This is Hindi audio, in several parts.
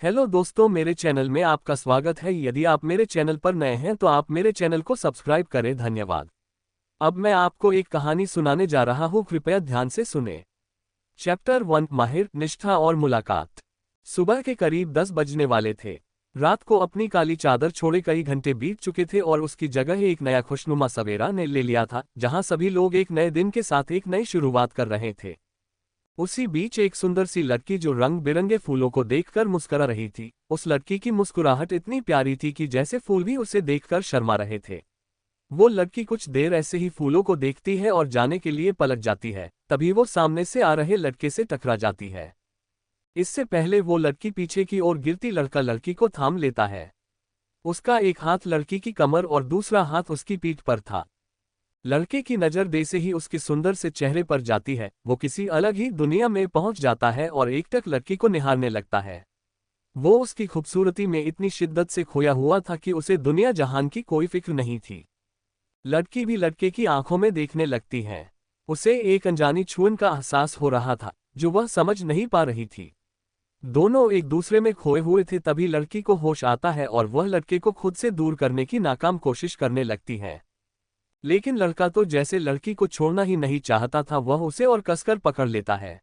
हेलो दोस्तों, मेरे चैनल में आपका स्वागत है। यदि आप मेरे चैनल पर नए हैं तो आप मेरे चैनल को सब्सक्राइब करें। धन्यवाद। अब मैं आपको एक कहानी सुनाने जा रहा हूँ, कृपया ध्यान से सुने। चैप्टर 1, माहिर, निष्ठा और मुलाकात। सुबह के करीब 10 बजने वाले थे। रात को अपनी काली चादर छोड़े कई घंटे बीत चुके थे और उसकी जगह एक नया खुशनुमा सवेरा ने ले लिया था, जहां सभी लोग एक नए दिन के साथ एक नई शुरुआत कर रहे थे। उसी बीच एक सुंदर सी लड़की जो रंग बिरंगे फूलों को देखकर मुस्कुरा रही थी। उस लड़की की मुस्कुराहट इतनी प्यारी थी कि जैसे फूल भी उसे देखकर शर्मा रहे थे। वो लड़की कुछ देर ऐसे ही फूलों को देखती है और जाने के लिए पलट जाती है। तभी वो सामने से आ रहे लड़के से टकरा जाती है। इससे पहले वो लड़की पीछे की ओर गिरती लड़का लड़की को थाम लेता है। उसका एक हाथ लड़की की कमर और दूसरा हाथ उसकी पीठ पर था। लड़के की नज़र जैसे ही उसके सुंदर से चेहरे पर जाती है, वो किसी अलग ही दुनिया में पहुंच जाता है और एकटक लड़की को निहारने लगता है। वो उसकी खूबसूरती में इतनी शिद्दत से खोया हुआ था कि उसे दुनिया जहान की कोई फिक्र नहीं थी। लड़की भी लड़के की आंखों में देखने लगती है। उसे एक अनजानी छुअन का एहसास हो रहा था, जो वह समझ नहीं पा रही थी। दोनों एक दूसरे में खोए हुए थे। तभी लड़की को होश आता है और वह लड़के को खुद से दूर करने की नाकाम कोशिश करने लगती है। लेकिन लड़का तो जैसे लड़की को छोड़ना ही नहीं चाहता था, वह उसे और कसकर पकड़ लेता है।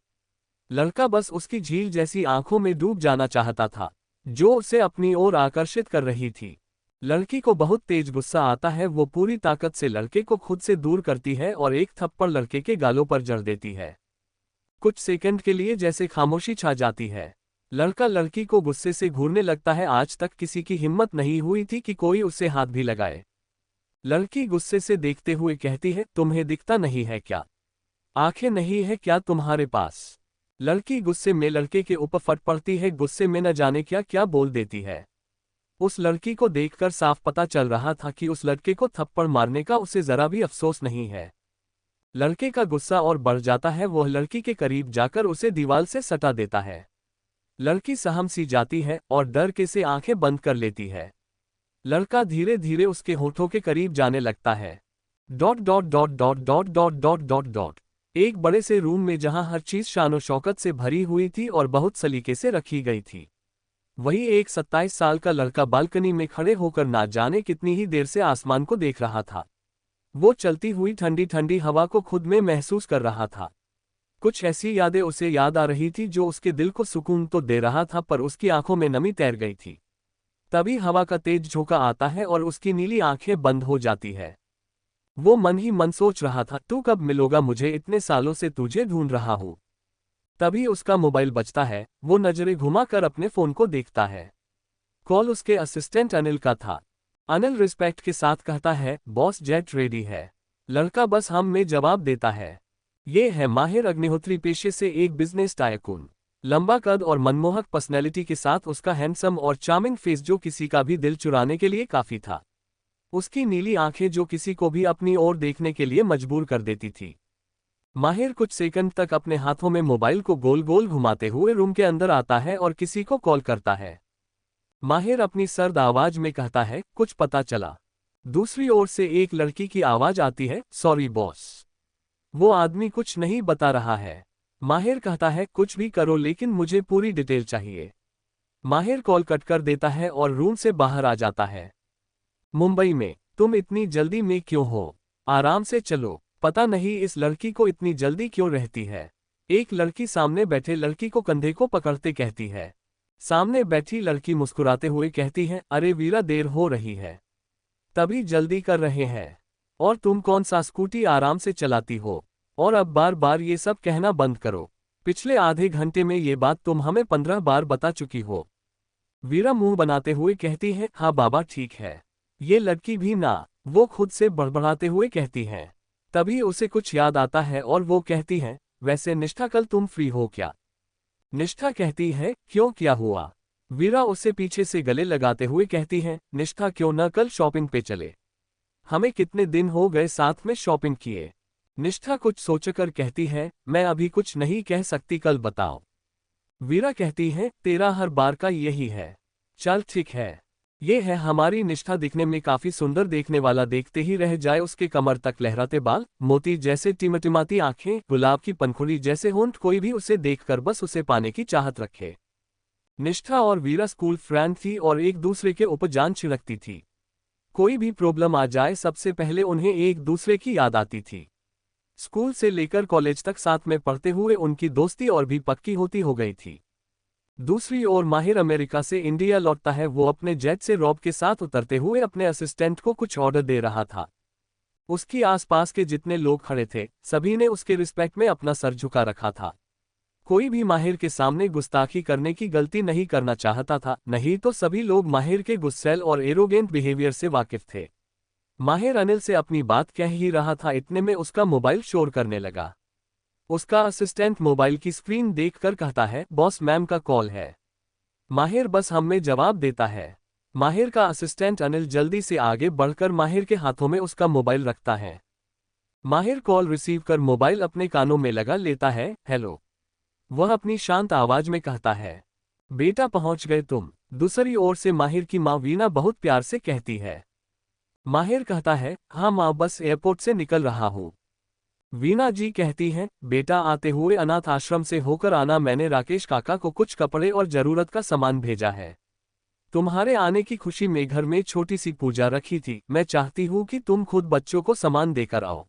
लड़का बस उसकी झील जैसी आंखों में डूब जाना चाहता था, जो उसे अपनी ओर आकर्षित कर रही थी। लड़की को बहुत तेज गुस्सा आता है। वो पूरी ताकत से लड़के को खुद से दूर करती है और एक थप्पड़ लड़के के गालों पर जड़ देती है। कुछ सेकंड के लिए जैसे खामोशी छा जाती है। लड़का लड़की को गुस्से से घूरने लगता है। आज तक किसी की हिम्मत नहीं हुई थी कि कोई उसे हाथ भी लगाए। लड़की गुस्से से देखते हुए कहती है, तुम्हें दिखता नहीं है क्या? आंखें नहीं है क्या तुम्हारे पास? लड़की गुस्से में लड़के के ऊपर फट पड़ती है। गुस्से में न जाने क्या क्या बोल देती है। उस लड़की को देखकर साफ पता चल रहा था कि उस लड़के को थप्पड़ मारने का उसे जरा भी अफसोस नहीं है। लड़के का गुस्सा और बढ़ जाता है। वह लड़की के करीब जाकर उसे दीवार से सटा देता है। लड़की सहम सी जाती है और डर के से आंखें बंद कर लेती है। लड़का धीरे धीरे उसके होठों के करीब जाने लगता है। Dot dot dot dot dot dot dot dot dot. एक बड़े से रूम में जहां हर चीज शानो शौकत से भरी हुई थी और बहुत सलीके से रखी गई थी। वही एक 27 साल का लड़का बालकनी में खड़े होकर ना जाने कितनी ही देर से आसमान को देख रहा था। वो चलती हुई ठंडी ठंडी हवा को खुद में महसूस कर रहा था। कुछ ऐसी यादें उसे याद आ रही थी जो उसके दिल को सुकून तो दे रहा था, पर उसकी आंखों में नमी तैर गई थी। तभी हवा का तेज झोंका आता है और उसकी नीली आंखें बंद हो जाती है। वो मन ही मन सोच रहा था, तू कब मिलोगा मुझे? इतने सालों से तुझे ढूंढ रहा हूं। तभी उसका मोबाइल बजता है। वो नजरें घुमाकर अपने फोन को देखता है। कॉल उसके असिस्टेंट अनिल का था। अनिल रिस्पेक्ट के साथ कहता है, बॉस जेट रेडी है। लड़का बस हम में जवाब देता है। ये है माहिर अग्निहोत्री, पेशे से एक बिजनेस टाइकून। लंबा कद और मनमोहक पर्सनैलिटी के साथ उसका हैंडसम और चार्मिंग फेस जो किसी का भी दिल चुराने के लिए काफी था। उसकी नीली आंखें जो किसी को भी अपनी ओर देखने के लिए मजबूर कर देती थी। माहिर कुछ सेकंड तक अपने हाथों में मोबाइल को गोल गोल घुमाते हुए रूम के अंदर आता है और किसी को कॉल करता है। माहिर अपनी सर्द आवाज में कहता है, कुछ पता चला? दूसरी ओर से एक लड़की की आवाज आती है, सॉरी बॉस। वो आदमी कुछ नहीं बता रहा है। माहिर कहता है, कुछ भी करो लेकिन मुझे पूरी डिटेल चाहिए। माहिर कॉल कट कर देता है और रूम से बाहर आ जाता है। मुंबई में तुम इतनी जल्दी में क्यों हो? आराम से चलो। पता नहीं इस लड़की को इतनी जल्दी क्यों रहती है। एक लड़की सामने बैठे लड़की को कंधे को पकड़ते कहती है। सामने बैठी लड़की मुस्कुराते हुए कहती है, अरे वीरा, देर हो रही है। तभी जल्दी कर रहे हैं। और तुम कौन सा स्कूटी आराम से चलाती हो? और अब बार बार ये सब कहना बंद करो। पिछले आधे घंटे में ये बात तुम हमें 15 बार बता चुकी हो। वीरा मुंह बनाते हुए कहती है, हाँ बाबा ठीक है। ये लड़की भी ना, वो खुद से बड़बड़ाते हुए कहती हैं। तभी उसे कुछ याद आता है और वो कहती है, वैसे निष्ठा कल तुम फ्री हो क्या? निष्ठा कहती है, क्यों, क्या हुआ? वीरा उसे पीछे से गले लगाते हुए कहती है, निष्ठा क्यों न कल शॉपिंग पे चले? हमें कितने दिन हो गए साथ में शॉपिंग किए। निष्ठा कुछ सोचकर कहती है, मैं अभी कुछ नहीं कह सकती, कल बताओ। वीरा कहती है, तेरा हर बार का यही है। चल ठीक है। ये है हमारी निष्ठा, दिखने में काफी सुंदर, देखने वाला देखते ही रह जाए। उसके कमर तक लहराते बाल, मोती जैसे टिमटिमाती आंखें, गुलाब की पंखुड़ी जैसे होंठ, कोई भी उसे देखकर बस उसे पाने की चाहत रखे। निष्ठा और वीरा स्कूल फ्रेंड थी और एक दूसरे के ऊपर जान छिड़कती थी। कोई भी प्रॉब्लम आ जाए सबसे पहले उन्हें एक दूसरे की याद आती थी। स्कूल से लेकर कॉलेज तक साथ में पढ़ते हुए उनकी दोस्ती और भी पक्की होती हो गई थी। दूसरी ओर माहिर अमेरिका से इंडिया लौटता है। वो अपने जेट से रॉब के साथ उतरते हुए अपने असिस्टेंट को कुछ ऑर्डर दे रहा था। उसकी आसपास के जितने लोग खड़े थे सभी ने उसके रिस्पेक्ट में अपना सर झुका रखा था। कोई भी माहिर के सामने गुस्ताखी करने की गलती नहीं करना चाहता था, नहीं तो सभी लोग माहिर के गुस्सैल और एरोगेंट बिहेवियर से वाकिफ थे। माहिर अनिल से अपनी बात कह ही रहा था, इतने में उसका मोबाइल शोर करने लगा। उसका असिस्टेंट मोबाइल की स्क्रीन देखकर कहता है, बॉस मैम का कॉल है। माहिर बस हमें जवाब देता है। माहिर का असिस्टेंट अनिल जल्दी से आगे बढ़कर माहिर के हाथों में उसका मोबाइल रखता है। माहिर कॉल रिसीव कर मोबाइल अपने कानों में लगा लेता है। हेलो, वह अपनी शांत आवाज में कहता है। बेटा पहुंच गए तुम? दूसरी ओर से माहिर की मां वीना बहुत प्यार से कहती है। माहिर कहता है, हाँ मां, बस एयरपोर्ट से निकल रहा हूं। वीना जी कहती हैं, बेटा आते हुए अनाथ आश्रम से होकर आना। मैंने राकेश काका को कुछ कपड़े और जरूरत का सामान भेजा है। तुम्हारे आने की खुशी में घर में छोटी सी पूजा रखी थी। मैं चाहती हूं कि तुम खुद बच्चों को सामान देकर आओ।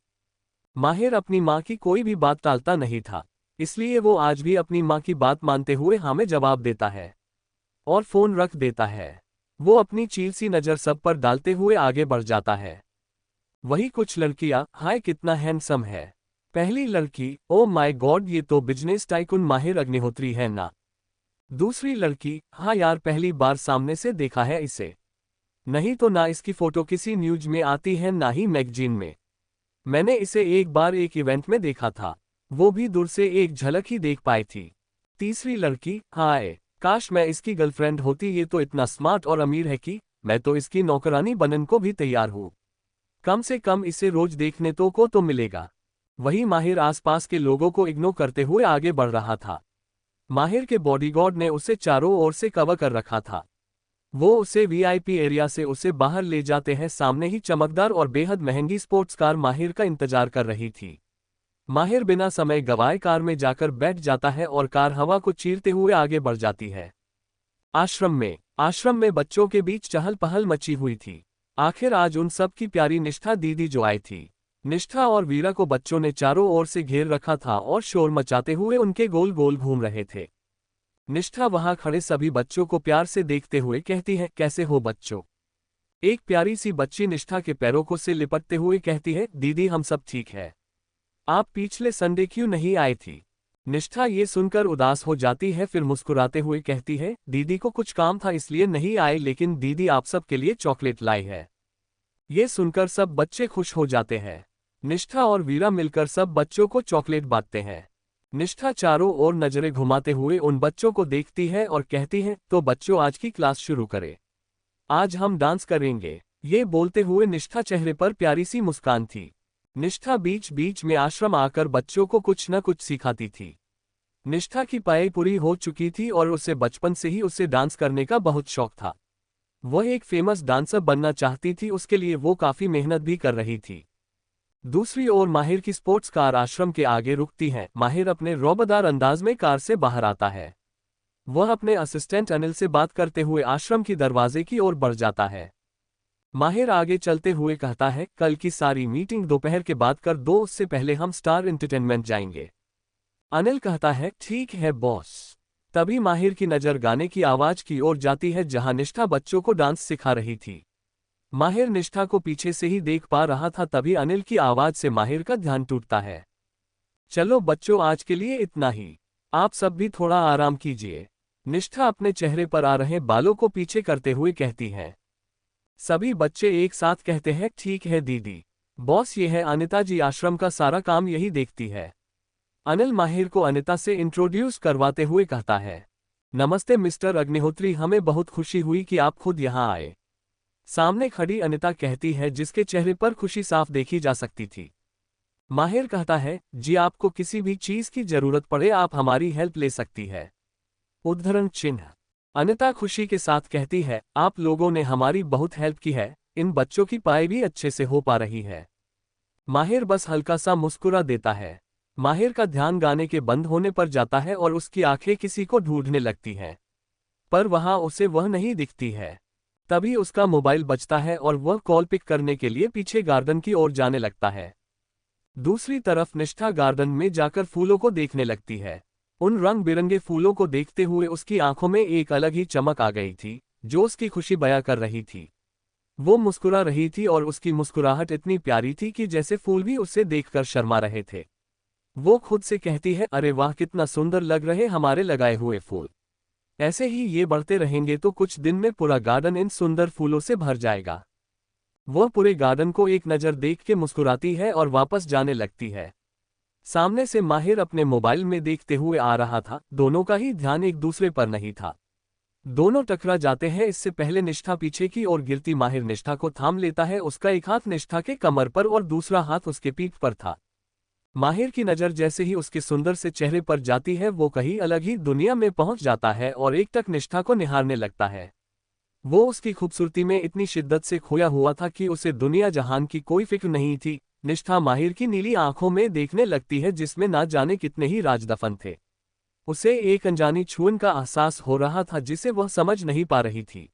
माहिर अपनी मां की कोई भी बात टालता नहीं था, इसलिए वो आज भी अपनी मां की बात मानते हुए हाँ में जवाब देता है और फोन रख देता है। वो अपनी चील सी नजर सब पर डालते हुए आगे बढ़ जाता है। वही कुछ लड़कियां, हाय कितना हैंडसम है। पहली लड़की, ओ माय गॉड ये तो बिजनेस टाइकून माहिर अग्निहोत्री है ना। दूसरी लड़की, हाँ यार पहली बार सामने से देखा है इसे। नहीं तो ना इसकी फोटो किसी न्यूज में आती है ना ही मैगजीन में। मैंने इसे एक बार एक इवेंट में देखा था, वो भी दूर से एक झलक ही देख पाई थी। तीसरी लड़की, हाय काश मैं इसकी गर्लफ्रेंड होती। ये तो इतना स्मार्ट और अमीर है कि मैं तो इसकी नौकरानी बनने को भी तैयार हूँ। कम से कम इसे रोज देखने को तो मिलेगा। वही माहिर आसपास के लोगों को इग्नोर करते हुए आगे बढ़ रहा था। माहिर के बॉडीगार्ड ने उसे चारों ओर से कवर कर रखा था। वो उसे वीआईपी एरिया से उसे बाहर ले जाते हैं। सामने ही चमकदार और बेहद महंगी स्पोर्ट्स कार माहिर का इंतजार कर रही थी। माहिर बिना समय गवाए कार में जाकर बैठ जाता है और कार हवा को चीरते हुए आगे बढ़ जाती है। आश्रम में बच्चों के बीच चहल पहल मची हुई थी। आखिर आज उन सब की प्यारी निष्ठा दीदी जो आई थी। निष्ठा और वीरा को बच्चों ने चारों ओर से घेर रखा था और शोर मचाते हुए उनके गोल गोल घूम रहे थे। निष्ठा वहां खड़े सभी बच्चों को प्यार से देखते हुए कहती है, कैसे हो बच्चों। एक प्यारी सी बच्ची निष्ठा के पैरों को से लिपटते हुए कहती है, दीदी हम सब ठीक है। आप पिछले संडे क्यों नहीं आई थी? निष्ठा ये सुनकर उदास हो जाती है, फिर मुस्कुराते हुए कहती है, दीदी को कुछ काम था इसलिए नहीं आए, लेकिन दीदी आप सब के लिए चॉकलेट लाई है। ये सुनकर सब बच्चे खुश हो जाते हैं। निष्ठा और वीरा मिलकर सब बच्चों को चॉकलेट बांटते हैं। निष्ठा चारों ओर नजरें घुमाते हुए उन बच्चों को देखती है और कहती है, तो बच्चों आज की क्लास शुरू करें। आज हम डांस करेंगे। ये बोलते हुए निष्ठा चेहरे पर प्यारी सी मुस्कान थी। निष्ठा बीच बीच में आश्रम आकर बच्चों को कुछ न कुछ सिखाती थी। निष्ठा की पढ़ाई पूरी हो चुकी थी और उसे बचपन से ही उसे डांस करने का बहुत शौक था। वह एक फेमस डांसर बनना चाहती थी, उसके लिए वो काफी मेहनत भी कर रही थी। दूसरी ओर माहिर की स्पोर्ट्स कार आश्रम के आगे रुकती है। माहिर अपने रौबदार अंदाज में कार से बाहर आता है। वह अपने असिस्टेंट अनिल से बात करते हुए आश्रम की दरवाजे की ओर बढ़ जाता है। माहिर आगे चलते हुए कहता है, कल की सारी मीटिंग दोपहर के बाद कर दो, उससे पहले हम स्टार एंटरटेनमेंट जाएंगे। अनिल कहता है, ठीक है बॉस। तभी माहिर की नजर गाने की आवाज की ओर जाती है जहां निष्ठा बच्चों को डांस सिखा रही थी। माहिर निष्ठा को पीछे से ही देख पा रहा था, तभी अनिल की आवाज से माहिर का ध्यान टूटता है। चलो बच्चों आज के लिए इतना ही, आप सब भी थोड़ा आराम कीजिए। निष्ठा अपने चेहरे पर आ रहे बालों को पीछे करते हुए कहती है। सभी बच्चे एक साथ कहते हैं, ठीक है दीदी। बॉस ये है अनिता जी, आश्रम का सारा काम यही देखती है। अनिल माहिर को अनिता से इंट्रोड्यूस करवाते हुए कहता है, नमस्ते मिस्टर अग्निहोत्री, हमें बहुत खुशी हुई कि आप खुद यहाँ आए। सामने खड़ी अनिता कहती है, जिसके चेहरे पर खुशी साफ देखी जा सकती थी। माहिर कहता है, जी आपको किसी भी चीज की जरूरत पड़े आप हमारी हेल्प ले सकती है। उद्धरण चिन्ह। अनिता खुशी के साथ कहती है, आप लोगों ने हमारी बहुत हेल्प की है, इन बच्चों की पढ़ाई भी अच्छे से हो पा रही है। माहिर बस हल्का सा मुस्कुरा देता है। माहिर का ध्यान गाने के बंद होने पर जाता है और उसकी आंखें किसी को ढूंढने लगती हैं। पर वहां उसे वह नहीं दिखती है। तभी उसका मोबाइल बजता है और वह कॉल पिक करने के लिए पीछे गार्डन की ओर जाने लगता है। दूसरी तरफ निष्ठा गार्डन में जाकर फूलों को देखने लगती है। उन रंग बिरंगे फूलों को देखते हुए उसकी आंखों में एक अलग ही चमक आ गई थी, जो उसकी खुशी बयां कर रही थी। वो मुस्कुरा रही थी और उसकी मुस्कुराहट इतनी प्यारी थी कि जैसे फूल भी उसे देखकर शर्मा रहे थे। वो खुद से कहती है, अरे वाह, कितना सुंदर लग रहे हमारे लगाए हुए फूल। ऐसे ही ये बढ़ते रहेंगे तो कुछ दिन में पूरा गार्डन इन सुंदर फूलों से भर जाएगा। वह पूरे गार्डन को एक नज़र देख के मुस्कुराती है और वापस जाने लगती है। सामने से माहिर अपने मोबाइल में देखते हुए आ रहा था। दोनों का ही ध्यान एक दूसरे पर नहीं था। दोनों टकरा जाते हैं। इससे पहले निष्ठा पीछे की ओर गिरती माहिर निष्ठा को थाम लेता है। उसका एक हाथ निष्ठा के कमर पर और दूसरा हाथ उसके पीठ पर था। माहिर की नज़र जैसे ही उसके सुंदर से चेहरे पर जाती है, वो कहीं अलग ही दुनिया में पहुंच जाता है और एकटक निष्ठा को निहारने लगता है। वो उसकी खूबसूरती में इतनी शिद्दत से खोया हुआ था कि उसे दुनिया जहान की कोई फिक्र नहीं थी। निष्ठा माहिर की नीली आंखों में देखने लगती है, जिसमें ना जाने कितने ही राज दफन थे। उसे एक अनजानी छून का एहसास हो रहा था जिसे वह समझ नहीं पा रही थी।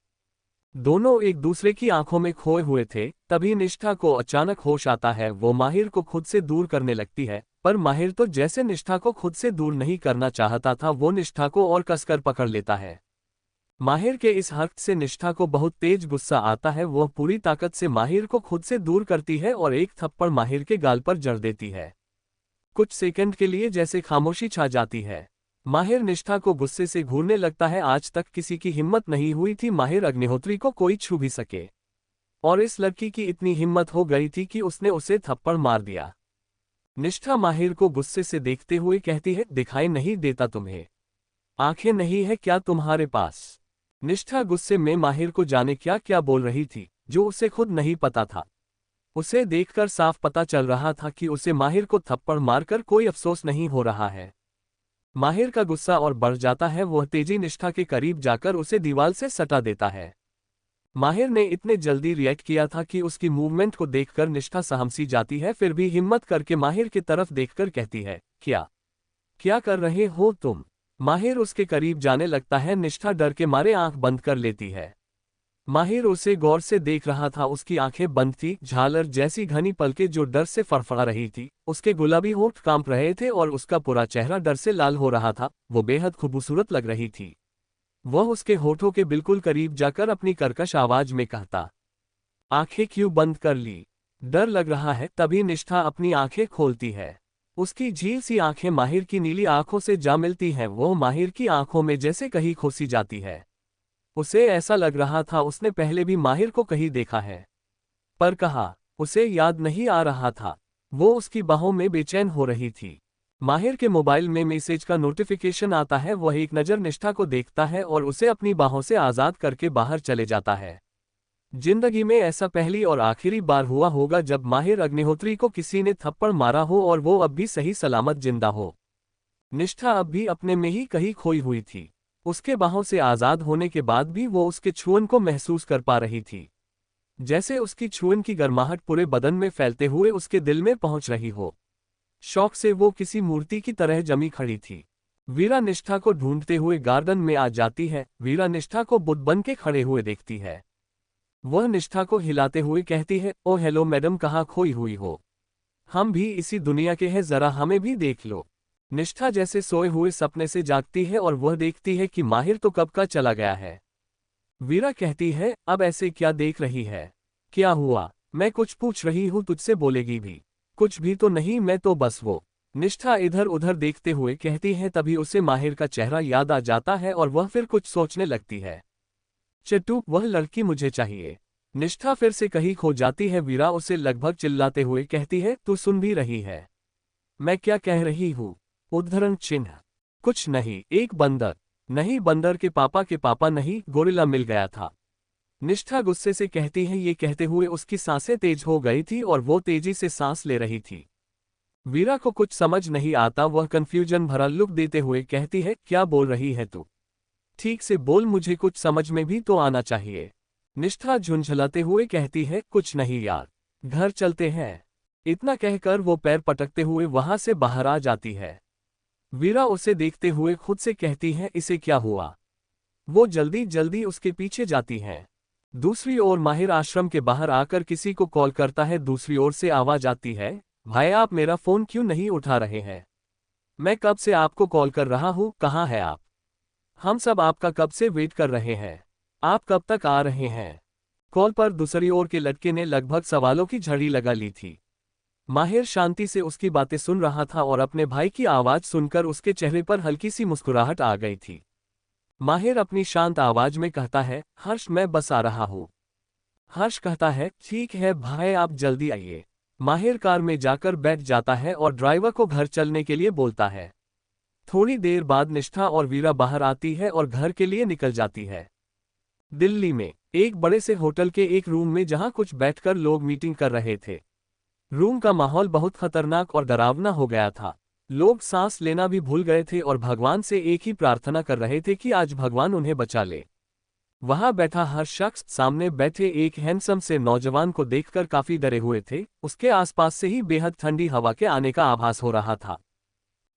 दोनों एक दूसरे की आंखों में खोए हुए थे। तभी निष्ठा को अचानक होश आता है। वो माहिर को खुद से दूर करने लगती है, पर माहिर तो जैसे निष्ठा को खुद से दूर नहीं करना चाहता था, वो निष्ठा को और कसकर पकड़ लेता है। माहिर के इस हरकत से निष्ठा को बहुत तेज गुस्सा आता है। वह पूरी ताकत से माहिर को खुद से दूर करती है और एक थप्पड़ माहिर के गाल पर जड़ देती है। कुछ सेकंड के लिए जैसे खामोशी छा जाती है। माहिर निष्ठा को गुस्से से घूरने लगता है। आज तक किसी की हिम्मत नहीं हुई थी माहिर अग्निहोत्री को कोई छू भी सके, और इस लड़की की इतनी हिम्मत हो गई थी कि उसने उसे थप्पड़ मार दिया। निष्ठा माहिर को गुस्से से देखते हुए कहती है, दिखाई नहीं देता तुम्हें? आंखें नहीं है क्या तुम्हारे पास? निष्ठा गुस्से में माहिर को जाने क्या क्या बोल रही थी, जो उसे खुद नहीं पता था। उसे देखकर साफ पता चल रहा था कि उसे माहिर को थप्पड़ मारकर कोई अफसोस नहीं हो रहा है। माहिर का गुस्सा और बढ़ जाता है। वह तेजी निष्ठा के करीब जाकर उसे दीवार से सटा देता है। माहिर ने इतने जल्दी रिएक्ट किया था कि उसकी मूवमेंट को देखकर निष्ठा सहमसी जाती है। फिर भी हिम्मत करके माहिर की तरफ देखकर कहती है, क्या क्या कर रहे हो तुम? माहिर उसके करीब जाने लगता है। निष्ठा डर के मारे आंख बंद कर लेती है। माहिर उसे गौर से देख रहा था। उसकी आंखें बंद थी, झालर जैसी घनी पलकें जो डर से फड़फड़ा रही थी। उसके गुलाबी होंठ कांप रहे थे और उसका पूरा चेहरा डर से लाल हो रहा था। वो बेहद खूबसूरत लग रही थी। वह उसके होठों के बिल्कुल करीब जाकर अपनी कर्कश आवाज में कहता, आंखें क्यों बंद कर ली? डर लग रहा है? तभी निष्ठा अपनी आंखें खोलती है। उसकी झील सी आंखें माहिर की नीली आंखों से जा मिलती हैं। वो माहिर की आंखों में जैसे कहीं खोसी जाती है। उसे ऐसा लग रहा था उसने पहले भी माहिर को कहीं देखा है, पर कहा उसे याद नहीं आ रहा था। वो उसकी बाहों में बेचैन हो रही थी। माहिर के मोबाइल में मैसेज का नोटिफिकेशन आता है। वह एक नज़र निष्ठा को देखता है और उसे अपनी बाहों से आज़ाद करके बाहर चले जाता है। जिंदगी में ऐसा पहली और आखिरी बार हुआ होगा जब माहिर अग्निहोत्री को किसी ने थप्पड़ मारा हो और वो अब भी सही सलामत जिंदा हो। निष्ठा अब भी अपने में ही कहीं खोई हुई थी। उसके बाहों से आज़ाद होने के बाद भी वो उसके छुअन को महसूस कर पा रही थी, जैसे उसकी छुअन की गर्माहट पूरे बदन में फैलते हुए उसके दिल में पहुंच रही हो। शौक से वो किसी मूर्ति की तरह जमी खड़ी थी। वीरा निष्ठा को ढूंढते हुए गार्डन में आ जाती है। वीरा निष्ठा को बुत बन के खड़े हुए देखती है। वह निष्ठा को हिलाते हुए कहती है, ओ हेलो मैडम, कहाँ खोई हुई हो? हम भी इसी दुनिया के हैं, जरा हमें भी देख लो। निष्ठा जैसे सोए हुए सपने से जागती है और वह देखती है कि माहिर तो कब का चला गया है। वीरा कहती है, अब ऐसे क्या देख रही है? क्या हुआ? मैं कुछ पूछ रही हूँ, तुझसे बोलेगी भी? कुछ भी तो नहीं, मैं तो बस वो। निष्ठा इधर उधर देखते हुए कहती है। तभी उसे माहिर का चेहरा याद आ जाता है और वह फिर कुछ सोचने लगती है। चट्टू, वह लड़की मुझे चाहिए। निष्ठा फिर से कहीं खो जाती है। वीरा उसे लगभग चिल्लाते हुए कहती है, तू सुन भी रही है मैं क्या कह रही हूँ? उद्धरण चिन्ह। कुछ नहीं, एक बंदर। नहीं, बंदर के पापा नहीं, गोरिल्ला मिल गया था। निष्ठा गुस्से से कहती है। ये कहते हुए उसकी सांसें तेज हो गई थी और वो तेजी से सांस ले रही थी। वीरा को कुछ समझ नहीं आता। वह कंफ्यूजन भरा लुक देते हुए कहती है, क्या बोल रही है तू? ठीक से बोल, मुझे कुछ समझ में भी तो आना चाहिए। निष्ठा झुंझलाते हुए कहती है, कुछ नहीं यार, घर चलते हैं। इतना कहकर वो पैर पटकते हुए वहां से बाहर आ जाती है। वीरा उसे देखते हुए खुद से कहती है, इसे क्या हुआ? वो जल्दी जल्दी उसके पीछे जाती हैं। दूसरी ओर माहिर आश्रम के बाहर आकर किसी को कॉल करता है। दूसरी ओर से आवाज आती है, भाई आप मेरा फोन क्यों नहीं उठा रहे हैं? मैं कब से आपको कॉल कर रहा हूँ, कहाँ है आप? हम सब आपका कब से वेट कर रहे हैं। आप कब तक आ रहे हैं? कॉल पर दूसरी ओर के लड़के ने लगभग सवालों की झड़ी लगा ली थी। माहिर शांति से उसकी बातें सुन रहा था और अपने भाई की आवाज सुनकर उसके चेहरे पर हल्की सी मुस्कुराहट आ गई थी। माहिर अपनी शांत आवाज में कहता है, हर्ष मैं बस आ रहा हूँ। हर्ष कहता है, ठीक है भाई आप जल्दी आइए। माहिर कार में जाकर बैठ जाता है और ड्राइवर को घर चलने के लिए बोलता है। थोड़ी देर बाद निष्ठा और वीरा बाहर आती है और घर के लिए निकल जाती है। दिल्ली में एक बड़े से होटल के एक रूम में जहां कुछ बैठकर लोग मीटिंग कर रहे थे। रूम का माहौल बहुत खतरनाक और डरावना हो गया था। लोग सांस लेना भी भूल गए थे और भगवान से एक ही प्रार्थना कर रहे थे कि आज भगवान उन्हें बचा ले। वहां बैठा हर शख्स सामने बैठे एक हैंडसम से नौजवान को देखकर काफी डरे हुए थे। उसके आसपास से ही बेहद ठंडी हवा के आने का आभास हो रहा था।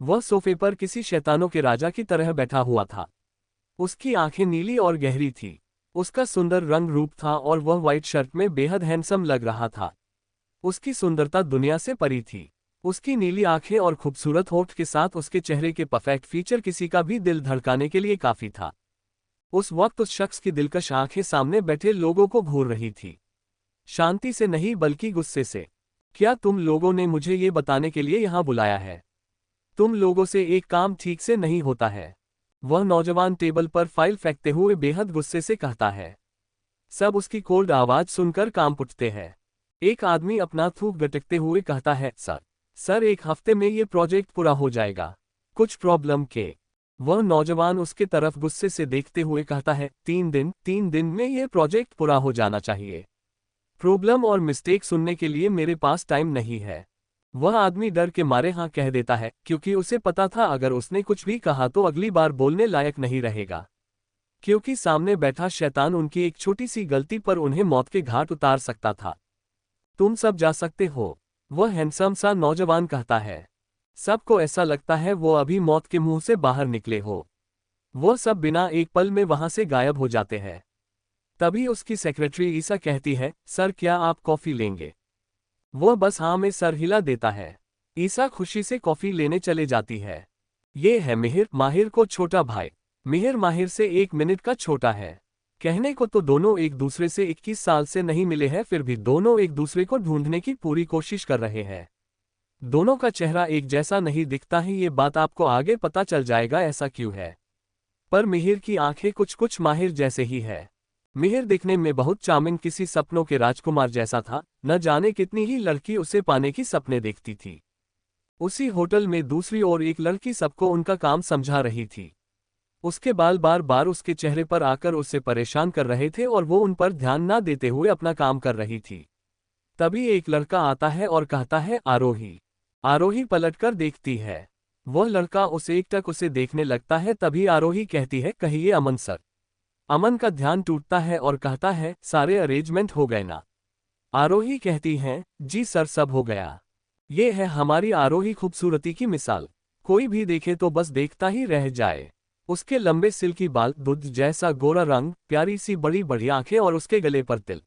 वह सोफे पर किसी शैतानों के राजा की तरह बैठा हुआ था। उसकी आंखें नीली और गहरी थी। उसका सुंदर रंग रूप था और वह व्हाइट शर्ट में बेहद हैंडसम लग रहा था। उसकी सुंदरता दुनिया से परी थी। उसकी नीली आंखें और खूबसूरत होठ के साथ उसके चेहरे के परफेक्ट फीचर किसी का भी दिल धड़काने के लिए काफी था। उस वक्त उस शख्स की दिलकश आंखें सामने बैठे लोगों को घूर रही थी। शांति से नहीं बल्कि गुस्से से। क्या तुम लोगों ने मुझे ये बताने के लिए यहां बुलाया है? तुम लोगों से एक काम ठीक से नहीं होता है। वह नौजवान टेबल पर फाइल फेंकते हुए बेहद गुस्से से कहता है। सब उसकी कोल्ड आवाज सुनकर कांप उठते हैं। एक आदमी अपना थूक गटकते हुए कहता है, सर एक हफ्ते में ये प्रोजेक्ट पूरा हो जाएगा। कुछ प्रॉब्लम के? वह नौजवान उसके तरफ गुस्से से देखते हुए कहता है, 3 दिन में ये प्रोजेक्ट पूरा हो जाना चाहिए। प्रॉब्लम और मिस्टेक सुनने के लिए मेरे पास टाइम नहीं है। वह आदमी डर के मारे हाँ कह देता है, क्योंकि उसे पता था अगर उसने कुछ भी कहा तो अगली बार बोलने लायक नहीं रहेगा। क्योंकि सामने बैठा शैतान उनकी एक छोटी सी गलती पर उन्हें मौत के घाट उतार सकता था। तुम सब जा सकते हो, वह हैंडसम सा नौजवान कहता है। सबको ऐसा लगता है वो अभी मौत के मुंह से बाहर निकले हो। वो सब बिना एक पल में वहां से गायब हो जाते हैं। तभी उसकी सेक्रेटरी ईसा कहती है, सर क्या आप कॉफी लेंगे? वह बस हाँ में सर हिला देता है। ईसा खुशी से कॉफी लेने चले जाती है। ये है मिहिर, माहिर को छोटा भाई। मिहिर माहिर से 1 मिनट का छोटा है। कहने को तो दोनों एक दूसरे से 21 साल से नहीं मिले हैं, फिर भी दोनों एक दूसरे को ढूंढने की पूरी कोशिश कर रहे हैं। दोनों का चेहरा एक जैसा नहीं दिखता है, ये बात आपको आगे पता चल जाएगा ऐसा क्यों है। पर मिहिर की आंखें कुछ कुछ माहिर जैसे ही है। मिहिर दिखने में बहुत चार्मिंग, किसी सपनों के राजकुमार जैसा था। न जाने कितनी ही लड़की उसे पाने की सपने देखती थी। उसी होटल में दूसरी ओर एक लड़की सबको उनका काम समझा रही थी। उसके बाल बार बार उसके चेहरे पर आकर उसे परेशान कर रहे थे और वो उन पर ध्यान ना देते हुए अपना काम कर रही थी। तभी एक लड़का आता है और कहता है, आरोही। आरोही पलटकर देखती है। वह लड़का उसे एकटक उसे देखने लगता है। तभी आरोही कहती है, कहिए अमन सर। अमन का ध्यान टूटता है और कहता है, सारे अरेंजमेंट हो गए ना? आरोही कहती है, जी सर सब हो गया। ये है हमारी आरोही, खूबसूरती की मिसाल। कोई भी देखे तो बस देखता ही रह जाए। उसके लंबे सिल्की बाल, दूध जैसा गोरा रंग, प्यारी सी बड़ी बड़ी आंखें और उसके गले पर तिल।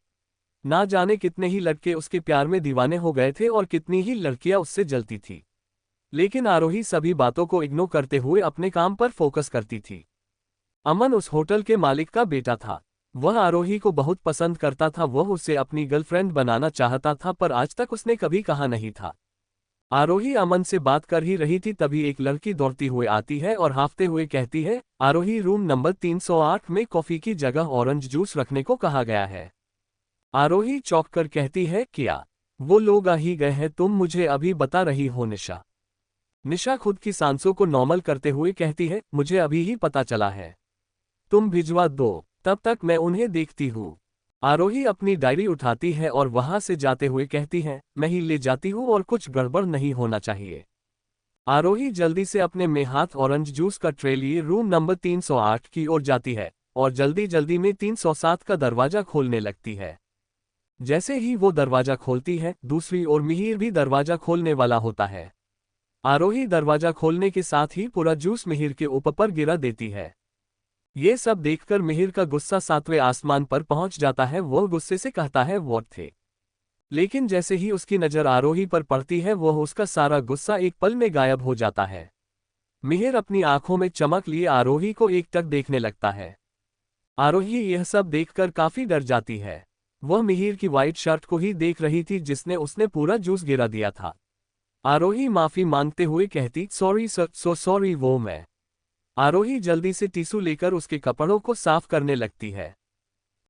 ना जाने कितने ही लड़के उसके प्यार में दीवाने हो गए थे और कितनी ही लड़कियां उससे जलती थी। लेकिन आरोही सभी बातों को इग्नोर करते हुए अपने काम पर फोकस करती थी। अमन उस होटल के मालिक का बेटा था। वह आरोही को बहुत पसंद करता था। वह उसे अपनी गर्लफ्रेंड बनाना चाहता था, पर आज तक उसने कभी कहा नहीं था। आरोही अमन से बात कर ही रही थी, तभी एक लड़की दौड़ती हुए आती है और हांफते हुए कहती है, आरोही रूम नंबर 308 में कॉफी की जगह ऑरेंज जूस रखने को कहा गया है। आरोही चौंक कर कहती है, क्या वो लोग आ ही गए हैं? तुम मुझे अभी बता रही हो निशा? निशा खुद की सांसों को नॉर्मल करते हुए कहती है, मुझे अभी ही पता चला है। तुम भिजवा दो, तब तक मैं उन्हें देखती हूँ। आरोही अपनी डायरी उठाती है और वहां से जाते हुए कहती है, मैं ही ले जाती हूँ और कुछ गड़बड़ नहीं होना चाहिए। आरोही जल्दी से अपने में हाथ ऑरेंज जूस का ट्रे लिए रूम नंबर 308 की ओर जाती है और जल्दी जल्दी में 307 का दरवाजा खोलने लगती है। जैसे ही वो दरवाजा खोलती है, दूसरी ओर मिहिर भी दरवाजा खोलने वाला होता है। आरोही दरवाजा खोलने के साथ ही पूरा जूस मिहिर के ऊपर पर गिरा देती है। ये सब देखकर मिहिर का गुस्सा 7वें आसमान पर पहुंच जाता है। वह गुस्से से कहता है वो थे। लेकिन जैसे ही उसकी नजर आरोही पर पड़ती है वह उसका सारा गुस्सा एक पल में गायब हो जाता है। मिहिर अपनी आंखों में चमक लिए आरोही को एकटक देखने लगता है। आरोही यह सब देखकर काफी डर जाती है। वह मिहिर की वाइट शर्ट को ही देख रही थी जिसने उसने पूरा जूस गिरा दिया था। आरोही माफी मांगते हुए कहती, सॉरी सर, सो सॉरी, वो मैं। आरोही जल्दी से टिश्यू लेकर उसके कपड़ों को साफ करने लगती है।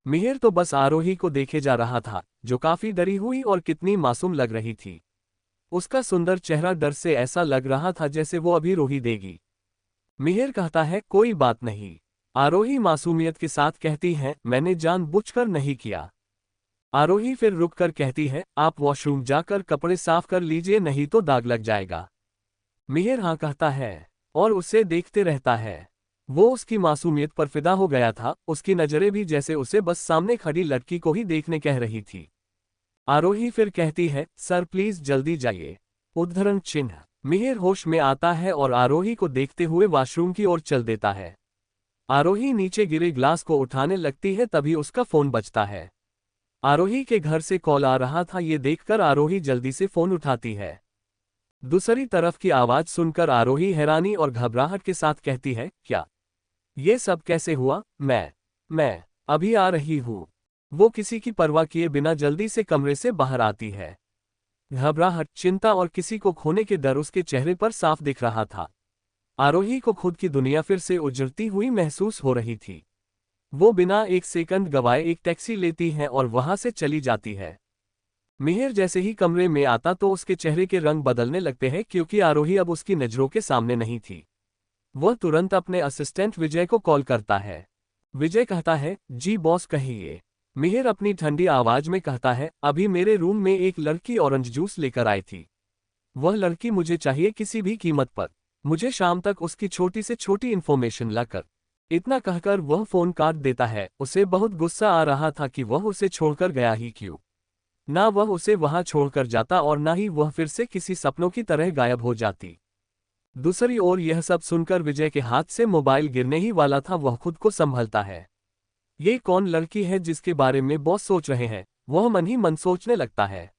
मिहिर तो बस आरोही को देखे जा रहा था, जो काफी डरी हुई और कितनी मासूम लग रही थी। उसका सुंदर चेहरा डर से ऐसा लग रहा था जैसे वो अभी रो ही देगी। मिहिर कहता है, कोई बात नहीं। आरोही मासूमियत के साथ कहती है, मैंने जानबूझकर नहीं किया। आरोही फिर रुककर कहती है, आप वॉशरूम जाकर कपड़े साफ कर लीजिए, नहीं तो दाग लग जाएगा। मिहिर हाँ कहता है और उसे देखते रहता है। वो उसकी मासूमियत पर फिदा हो गया था। उसकी नजरें भी जैसे उसे बस सामने खड़ी लड़की को ही देखने कह रही थी। आरोही फिर कहती है, सर प्लीज जल्दी जाइए। उद्धरण चिन्ह। मिहिर होश में आता है और आरोही को देखते हुए वॉशरूम की ओर चल देता है। आरोही नीचे गिरे ग्लास को उठाने लगती है, तभी उसका फोन बजता है। आरोही के घर से कॉल आ रहा था। ये देखकर आरोही जल्दी से फोन उठाती है। दूसरी तरफ की आवाज सुनकर आरोही हैरानी और घबराहट के साथ कहती है, क्या ये सब कैसे हुआ? मैं अभी आ रही हूं। वो किसी की परवाह किए बिना जल्दी से कमरे से बाहर आती है। घबराहट, चिंता और किसी को खोने के डर उसके चेहरे पर साफ दिख रहा था। आरोही को खुद की दुनिया फिर से उजड़ती हुई महसूस हो रही थी। वो बिना एक सेकंड गवाए एक टैक्सी लेती है और वहां से चली जाती है। मिहिर जैसे ही कमरे में आता तो उसके चेहरे के रंग बदलने लगते हैं, क्योंकि आरोही अब उसकी नजरों के सामने नहीं थी। वह तुरंत अपने असिस्टेंट विजय को कॉल करता है। विजय कहता है, जी बॉस कहिए। मिहिर अपनी ठंडी आवाज में कहता है, अभी मेरे रूम में एक लड़की ऑरेंज जूस लेकर आई थी। वह लड़की मुझे चाहिए किसी भी कीमत पर। मुझे शाम तक उसकी छोटी से छोटी इन्फॉर्मेशन लाकर। इतना कहकर वह फोन काट देता है। उसे बहुत गुस्सा आ रहा था कि वह उसे छोड़कर गया ही क्यों। ना वह उसे वहां छोड़कर जाता और ना ही वह फिर से किसी सपनों की तरह गायब हो जाती। दूसरी ओर यह सब सुनकर विजय के हाथ से मोबाइल गिरने ही वाला था। वह खुद को संभलता है। ये कौन लड़की है जिसके बारे में बॉस सोच रहे हैं? वह मन ही मन सोचने लगता है।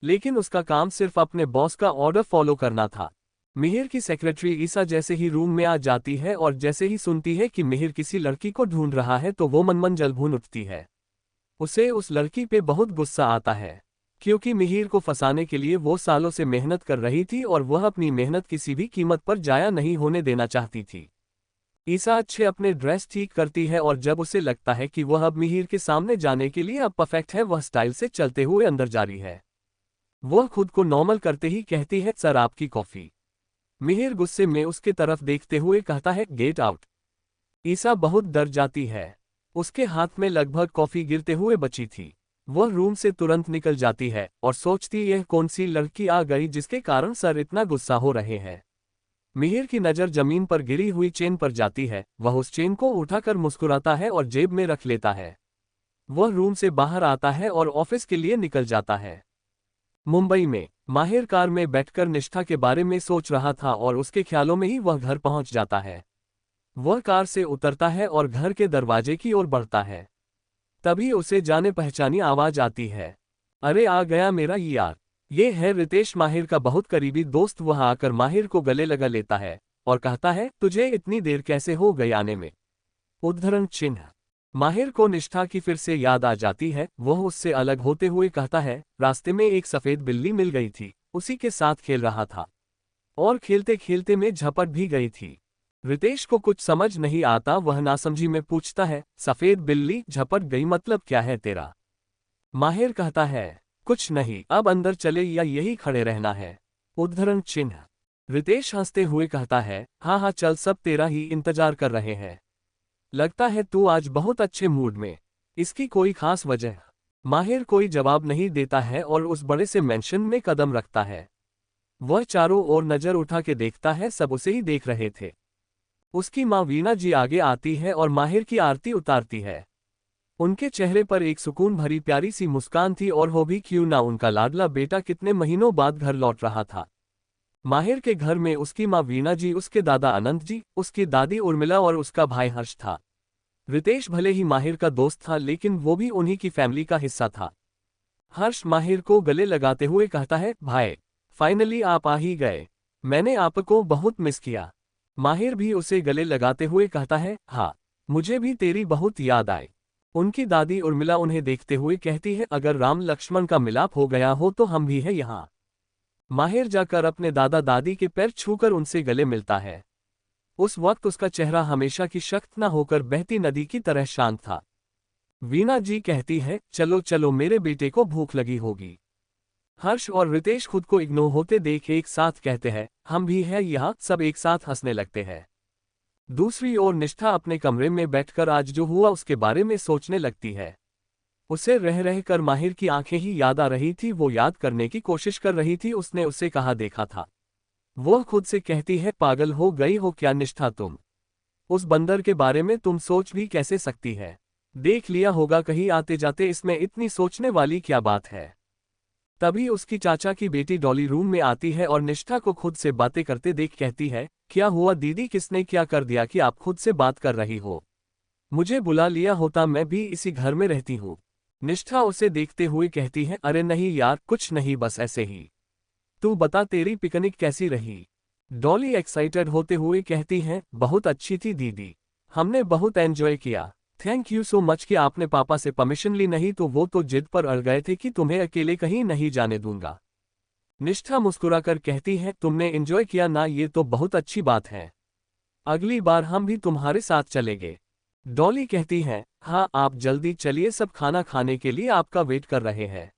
लेकिन उसका काम सिर्फ अपने बॉस का ऑर्डर फॉलो करना था। मिहिर की सेक्रेटरी ईसा जैसे ही रूम में आ जाती है और जैसे ही सुनती है कि मिहिर किसी लड़की को ढूंढ रहा है तो वो मन मन जल भून उठती है। उसे उस लड़की पे बहुत गुस्सा आता है, क्योंकि मिहिर को फंसाने के लिए वो सालों से मेहनत कर रही थी और वह अपनी मेहनत किसी भी कीमत पर जाया नहीं होने देना चाहती थी। ईसा अच्छे अपने ड्रेस ठीक करती है और जब उसे लगता है कि वह अब मिहिर के सामने जाने के लिए अब परफेक्ट है, वह स्टाइल से चलते हुए अंदर जा रही है। वह खुद को नॉर्मल करते ही कहती है, सर आपकी कॉफी। मिहिर गुस्से में उसके तरफ देखते हुए कहता है, गेट आउट। ईसा बहुत डर जाती है। उसके हाथ में लगभग कॉफी गिरते हुए बची थी। वह रूम से तुरंत निकल जाती है और सोचती यह कौन सी लड़की आ गई जिसके कारण सर इतना गुस्सा हो रहे हैं। मिहिर की नज़र जमीन पर गिरी हुई चेन पर जाती है। वह उस चेन को उठाकर मुस्कुराता है और जेब में रख लेता है। वह रूम से बाहर आता है और ऑफिस के लिए निकल जाता है। मुंबई में माहिर कार में बैठकर निष्ठा के बारे में सोच रहा था और उसके ख्यालों में ही वह घर पहुंच जाता है। वह कार से उतरता है और घर के दरवाजे की ओर बढ़ता है। तभी उसे जाने पहचानी आवाज आती है। अरे आ गया मेरा यार। ये है रितेश, माहिर का बहुत करीबी दोस्त। वह आकर माहिर को गले लगा लेता है और कहता है, तुझे इतनी देर कैसे हो गई आने में? उद्धरण चिन्ह। माहिर को निष्ठा की फिर से याद आ जाती है। वह उससे अलग होते हुए कहता है, रास्ते में एक सफेद बिल्ली मिल गई थी, उसी के साथ खेल रहा था और खेलते खेलते में झपट भी गई थी। रितेश को कुछ समझ नहीं आता। वह नासमझी में पूछता है, सफेद बिल्ली झपट गई मतलब क्या है तेरा? माहिर कहता है, कुछ नहीं, अब अंदर चले या यही खड़े रहना है? उद्धरण चिन्ह। रितेश हंसते हुए कहता है, हाँ हाँ चल, सब तेरा ही इंतजार कर रहे हैं। लगता है तू आज बहुत अच्छे मूड में। इसकी कोई खास वजह? माहिर कोई जवाब नहीं देता है और उस बड़े से मेंशन में कदम रखता है। वह चारों ओर नजर उठा के देखता है, सब उसे ही देख रहे थे। उसकी माँ वीणा जी आगे आती है और माहिर की आरती उतारती है। उनके चेहरे पर एक सुकून भरी प्यारी सी मुस्कान थी और हो भी क्यों ना, उनका लाडला बेटा कितने महीनों बाद घर लौट रहा था। माहिर के घर में उसकी माँ वीणा जी, उसके दादा अनंत जी, उसकी दादी उर्मिला और उसका भाई हर्ष था। रितेश भले ही माहिर का दोस्त था लेकिन वो भी उन्हीं की फैमिली का हिस्सा था। हर्ष माहिर को गले लगाते हुए कहता है, भाई फाइनली आप आ ही गए, मैंने आपको बहुत मिस किया। माहिर भी उसे गले लगाते हुए कहता है, हाँ मुझे भी तेरी बहुत याद आई। उनकी दादी उर्मिला उन्हें देखते हुए कहती है, अगर राम लक्ष्मण का मिलाप हो गया हो तो हम भी हैं यहाँ। माहिर जाकर अपने दादा दादी के पैर छूकर उनसे गले मिलता है। उस वक्त उसका चेहरा हमेशा की शख्त न होकर बहती नदी की तरह शांत था। वीणा जी कहती है, चलो चलो मेरे बेटे को भूख लगी होगी। हर्ष और रितेश खुद को इग्नोर होते देख एक साथ कहते हैं, हम भी हैं यहाँ। सब एक साथ हंसने लगते हैं। दूसरी ओर निष्ठा अपने कमरे में बैठकर आज जो हुआ उसके बारे में सोचने लगती है। उसे रह रह कर माहिर की आंखें ही याद आ रही थी। वो याद करने की कोशिश कर रही थी उसने उसे कहाँ देखा था। वो खुद से कहती है, पागल हो गई हो क्या निष्ठा तुम? उस बंदर के बारे में तुम सोच भी कैसे सकती है? देख लिया होगा कहीं आते जाते, इसमें इतनी सोचने वाली क्या बात है? तभी उसकी चाचा की बेटी डॉली रूम में आती है और निष्ठा को खुद से बातें करते देख कहती है, क्या हुआ दीदी, किसने क्या कर दिया कि आप खुद से बात कर रही हो? मुझे बुला लिया होता, मैं भी इसी घर में रहती हूँ। निष्ठा उसे देखते हुए कहती है, अरे नहीं यार कुछ नहीं, बस ऐसे ही। तू बता तेरी पिकनिक कैसी रही? डॉली एक्साइटेड होते हुए कहती है, बहुत अच्छी थी दीदी, हमने बहुत एंजॉय किया। थैंक यू सो मच कि आपने पापा से परमिशन ली, नहीं तो वो तो जिद पर अड़ गए थे कि तुम्हें अकेले कहीं नहीं जाने दूंगा। निष्ठा मुस्कुराकर कहती है, तुमने एंजॉय किया ना, ये तो बहुत अच्छी बात है। अगली बार हम भी तुम्हारे साथ चलेंगे। डॉली कहती है, हाँ आप जल्दी चलिए, सब खाना खाने के लिए आपका वेट कर रहे हैं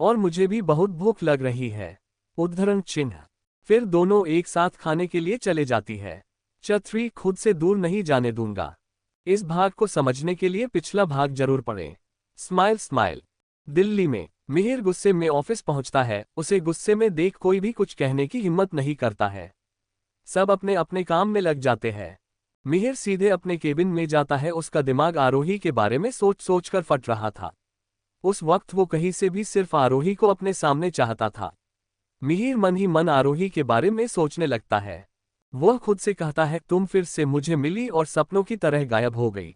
और मुझे भी बहुत भूख लग रही है। उद्धरण चिन्ह। फिर दोनों एक साथ खाने के लिए चले जाती है। छतरी खुद से दूर नहीं जाने दूंगा। इस भाग को समझने के लिए पिछला भाग जरूर पढ़ें। Smile smile. दिल्ली में मिहिर गुस्से में ऑफिस पहुंचता है। उसे गुस्से में देख कोई भी कुछ कहने की हिम्मत नहीं करता है। सब अपने अपने काम में लग जाते हैं। मिहिर सीधे अपने केबिन में जाता है। उसका दिमाग आरोही के बारे में सोच सोच कर फट रहा था। उस वक्त वो कहीं से भी सिर्फ आरोही को अपने सामने चाहता था। मिहिर मन ही मन आरोही के बारे में सोचने लगता है। वह खुद से कहता है, तुम फिर से मुझे मिली और सपनों की तरह गायब हो गई।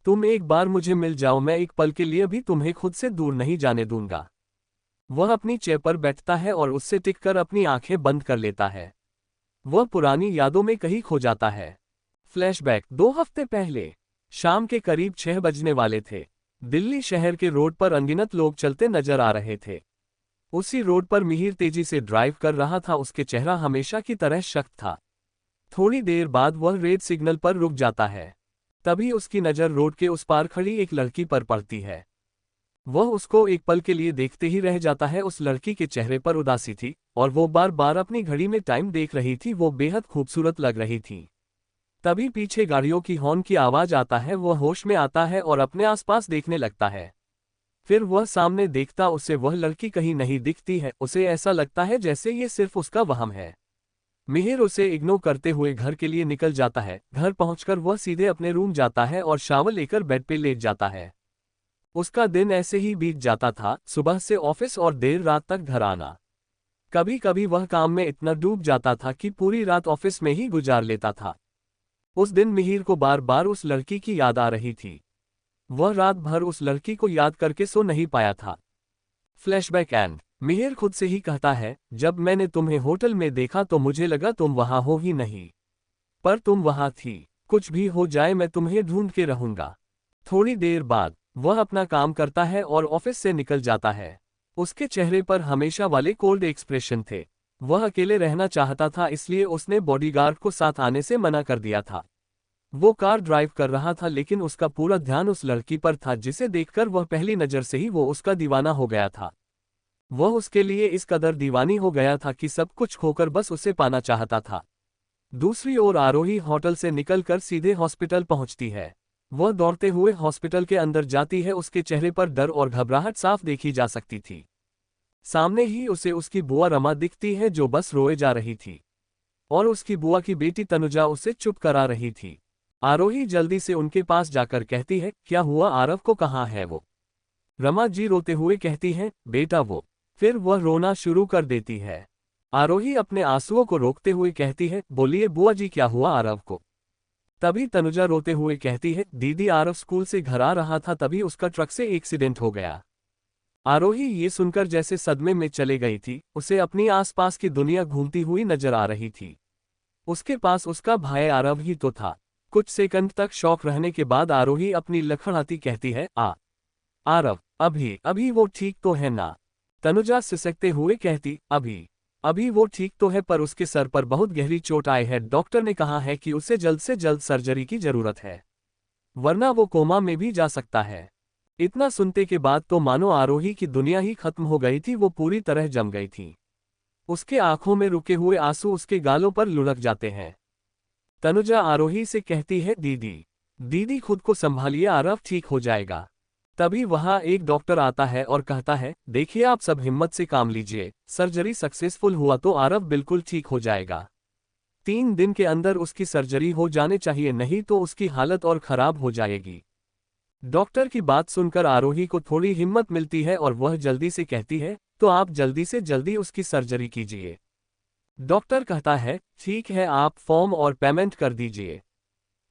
तुम एक बार मुझे मिल जाओ, मैं एक पल के लिए भी तुम्हें खुद से दूर नहीं जाने दूंगा। वह अपनी चेयर पर बैठता है और उससे टिककर अपनी आंखें बंद कर लेता है। वह पुरानी यादों में कहीं खो जाता है। फ्लैशबैक। 2 हफ्ते पहले शाम के करीब 6 बजने वाले थे। दिल्ली शहर के रोड पर अनगिनत लोग चलते नजर आ रहे थे। उसी रोड पर मिहिर तेजी से ड्राइव कर रहा था। उसके चेहरा हमेशा की तरह सख्त था। थोड़ी देर बाद वह रेड सिग्नल पर रुक जाता है। तभी उसकी नज़र रोड के उस पार खड़ी एक लड़की पर पड़ती है। वह उसको एक पल के लिए देखते ही रह जाता है। उस लड़की के चेहरे पर उदासी थी और वो बार बार अपनी घड़ी में टाइम देख रही थी। वो बेहद खूबसूरत लग रही थी। तभी पीछे गाड़ियों की हॉर्न की आवाज आता है। वह होश में आता है और अपने आसपास देखने लगता है। फिर वह सामने देखता उसे वह लड़की कहीं नहीं दिखती है। उसे ऐसा लगता है जैसे ये सिर्फ उसका वहम है। मिहिर उसे इग्नोर करते हुए घर के लिए निकल जाता है। घर पहुंचकर वह सीधे अपने रूम जाता है और शावर लेकर बेड पे लेट जाता है। उसका दिन ऐसे ही बीत जाता था, सुबह से ऑफिस और देर रात तक घर आना। कभी कभी वह काम में इतना डूब जाता था कि पूरी रात ऑफिस में ही गुजार लेता था। उस दिन मिहिर को बार बार उस लड़की की याद आ रही थी। वह रात भर उस लड़की को याद करके सो नहीं पाया था। Flashback and. मिहिर खुद से ही कहता है, जब मैंने तुम्हें होटल में देखा तो मुझे लगा तुम वहां हो ही नहीं, पर तुम वहां थी। कुछ भी हो जाए मैं तुम्हें ढूंढ के रहूंगा। थोड़ी देर बाद वह अपना काम करता है और ऑफिस से निकल जाता है। उसके चेहरे पर हमेशा वाले कोल्ड एक्सप्रेशन थे। वह अकेले रहना चाहता था, इसलिए उसने बॉडीगार्ड को साथ आने से मना कर दिया था। वो कार ड्राइव कर रहा था लेकिन उसका पूरा ध्यान उस लड़की पर था जिसे देखकर वह पहली नज़र से ही वो उसका दीवाना हो गया था। वह उसके लिए इस कदर दीवानी हो गया था कि सब कुछ खोकर बस उसे पाना चाहता था। दूसरी ओर आरोही होटल से निकलकर सीधे हॉस्पिटल पहुंचती है। वह दौड़ते हुए हॉस्पिटल के अंदर जाती है। उसके चेहरे पर डर और घबराहट साफ देखी जा सकती थी। सामने ही उसे उसकी बुआ रमा दिखती है जो बस रोए जा रही थी और उसकी बुआ की बेटी तनुजा उसे चुप करा रही थी। आरोही जल्दी से उनके पास जाकर कहती है, क्या हुआ आरव को, कहाँ है वो? रमा जी रोते हुए कहती हैं, बेटा वो। फिर वह रोना शुरू कर देती है। आरोही अपने आंसुओं को रोकते हुए कहती है, बोलिए बुआ जी क्या हुआ आरव को? तभी तनुजा रोते हुए कहती है, दीदी आरव स्कूल से घर आ रहा था तभी उसका ट्रक से एक्सीडेंट हो गया। आरोही ये सुनकर जैसे सदमे में चले गई थी, उसे अपनी आसपास की दुनिया घूमती हुई नजर आ रही थी। उसके पास उसका भाई आरव ही तो था। कुछ सेकंड तक शौक रहने के बाद आरोही अपनी लड़खड़ाती कहती है, आरव, अभी अभी वो ठीक तो है ना? तनुजा सिसकते हुए कहती, अभी अभी वो ठीक तो है, पर उसके सर पर बहुत गहरी चोट आई है। डॉक्टर ने कहा है कि उसे जल्द से जल्द सर्जरी की जरूरत है, वरना वो कोमा में भी जा सकता है। इतना सुनते के बाद तो मानो आरोही की दुनिया ही खत्म हो गई थी। वो पूरी तरह जम गई थी। उसके आंखों में रुके हुए आंसू उसके गालों पर लुढ़क जाते हैं। तनुजा आरोही से कहती है, दीदी दीदी खुद को संभालिए, आरव ठीक हो जाएगा। तभी वहां एक डॉक्टर आता है और कहता है, देखिए आप सब हिम्मत से काम लीजिए, सर्जरी सक्सेसफुल हुआ तो आरव बिल्कुल ठीक हो जाएगा। 3 दिन के अंदर उसकी सर्जरी हो जाने चाहिए, नहीं तो उसकी हालत और खराब हो जाएगी। डॉक्टर की बात सुनकर आरोही को थोड़ी हिम्मत मिलती है और वह जल्दी से कहती है, तो आप जल्दी से जल्दी उसकी सर्जरी कीजिए। डॉक्टर कहता है, ठीक है, आप फॉर्म और पेमेंट कर दीजिए,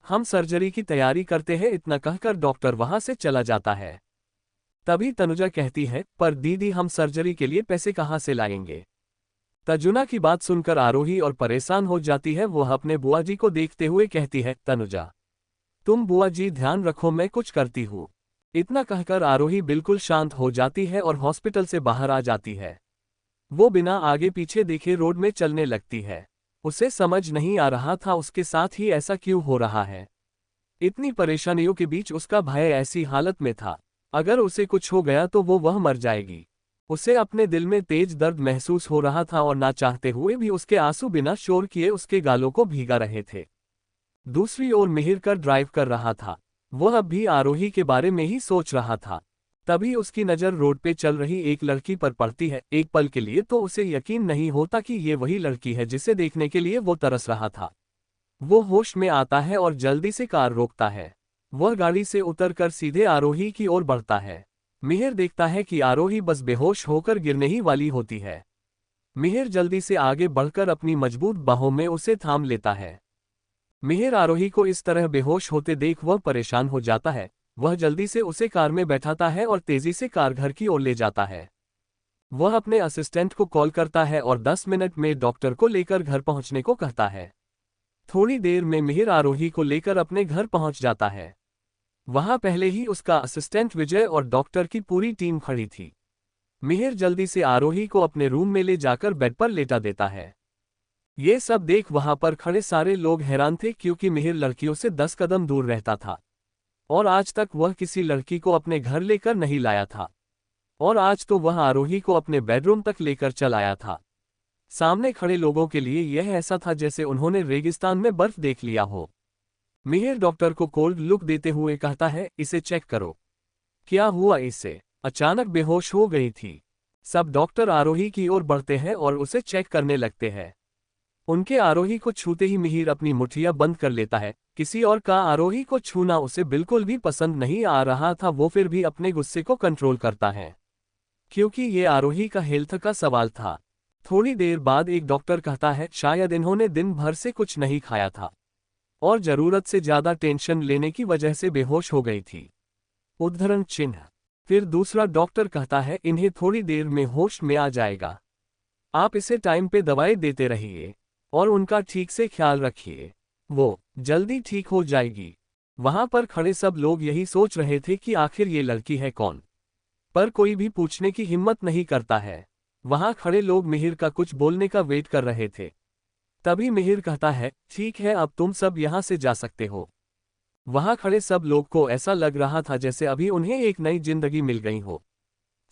हम सर्जरी की तैयारी करते हैं। इतना कहकर डॉक्टर वहां से चला जाता है। तभी तनुजा कहती है, पर दीदी हम सर्जरी के लिए पैसे कहां से लाएंगे? तजुना की बात सुनकर आरोही और परेशान हो जाती है। वह अपने बुआ जी को देखते हुए कहती है, तनुजा तुम बुआ जी ध्यान रखो, मैं कुछ करती हूँ। इतना कहकर आरोही बिल्कुल शांत हो जाती है और हॉस्पिटल से बाहर आ जाती है। वो बिना आगे पीछे देखे रोड में चलने लगती है। उसे समझ नहीं आ रहा था उसके साथ ही ऐसा क्यों हो रहा है। इतनी परेशानियों के बीच उसका भाई ऐसी हालत में था, अगर उसे कुछ हो गया तो वह मर जाएगी। उसे अपने दिल में तेज दर्द महसूस हो रहा था और ना चाहते हुए भी उसके आंसू बिना शोर किए उसके गालों को भीगा रहे थे। दूसरी ओर मिहिर कर ड्राइव कर रहा था। वह अब भी आरोही के बारे में ही सोच रहा था। तभी उसकी नज़र रोड पे चल रही एक लड़की पर पड़ती है। एक पल के लिए तो उसे यकीन नहीं होता कि ये वही लड़की है जिसे देखने के लिए वो तरस रहा था। वो होश में आता है और जल्दी से कार रोकता है। वह गाड़ी से उतरकर सीधे आरोही की ओर बढ़ता है। मिहिर देखता है कि आरोही बस बेहोश होकर गिरने ही वाली होती है। मिहिर जल्दी से आगे बढ़कर अपनी मजबूत बाहों में उसे थाम लेता है। मिहिर आरोही को इस तरह बेहोश होते देख वह परेशान हो जाता है। वह जल्दी से उसे कार में बैठाता है और तेजी से कार घर की ओर ले जाता है। वह अपने असिस्टेंट को कॉल करता है और 10 मिनट में डॉक्टर को लेकर घर पहुंचने को कहता है। थोड़ी देर में मिहिर आरोही को लेकर अपने घर पहुंच जाता है। वहां पहले ही उसका असिस्टेंट विजय और डॉक्टर की पूरी टीम खड़ी थी। मिहिर जल्दी से आरोही को अपने रूम में ले जाकर बेड पर लेटा देता है। ये सब देख वहां पर खड़े सारे लोग हैरान थे, क्योंकि मिहिर लड़कियों से 10 कदम दूर रहता था और आज तक वह किसी लड़की को अपने घर लेकर नहीं लाया था। और आज तो वह आरोही को अपने बेडरूम तक लेकर चल आया था। सामने खड़े लोगों के लिए यह ऐसा था जैसे उन्होंने रेगिस्तान में बर्फ देख लिया हो। मिहिर डॉक्टर को कोल्ड लुक देते हुए कहता है, इसे चेक करो, क्या हुआ इसे? अचानक बेहोश हो गई थी। सब डॉक्टर आरोही की ओर बढ़ते हैं और उसे चेक करने लगते हैं। उनके आरोही को छूते ही मिहिर अपनी मुठ्ठियां बंद कर लेता है। किसी और का आरोही को छूना उसे बिल्कुल भी पसंद नहीं आ रहा था। वो फिर भी अपने गुस्से को कंट्रोल करता है, क्योंकि ये आरोही का हेल्थ का सवाल था। थोड़ी देर बाद एक डॉक्टर कहता है, शायद इन्होंने दिन भर से कुछ नहीं खाया था और जरूरत से ज्यादा टेंशन लेने की वजह से बेहोश हो गई थी। उद्धरण चिन्ह। फिर दूसरा डॉक्टर कहता है, इन्हें थोड़ी देर में होश में आ जाएगा, आप इसे टाइम पे दवाई देते रहिए और उनका ठीक से ख्याल रखिए, वो जल्दी ठीक हो जाएगी। वहां पर खड़े सब लोग यही सोच रहे थे कि आखिर ये लड़की है कौन, पर कोई भी पूछने की हिम्मत नहीं करता है। वहां खड़े लोग मिहिर का कुछ बोलने का वेट कर रहे थे। तभी मिहिर कहता है, ठीक है, अब तुम सब यहां से जा सकते हो। वहां खड़े सब लोग को ऐसा लग रहा था जैसे अभी उन्हें एक नई जिंदगी मिल गई हो।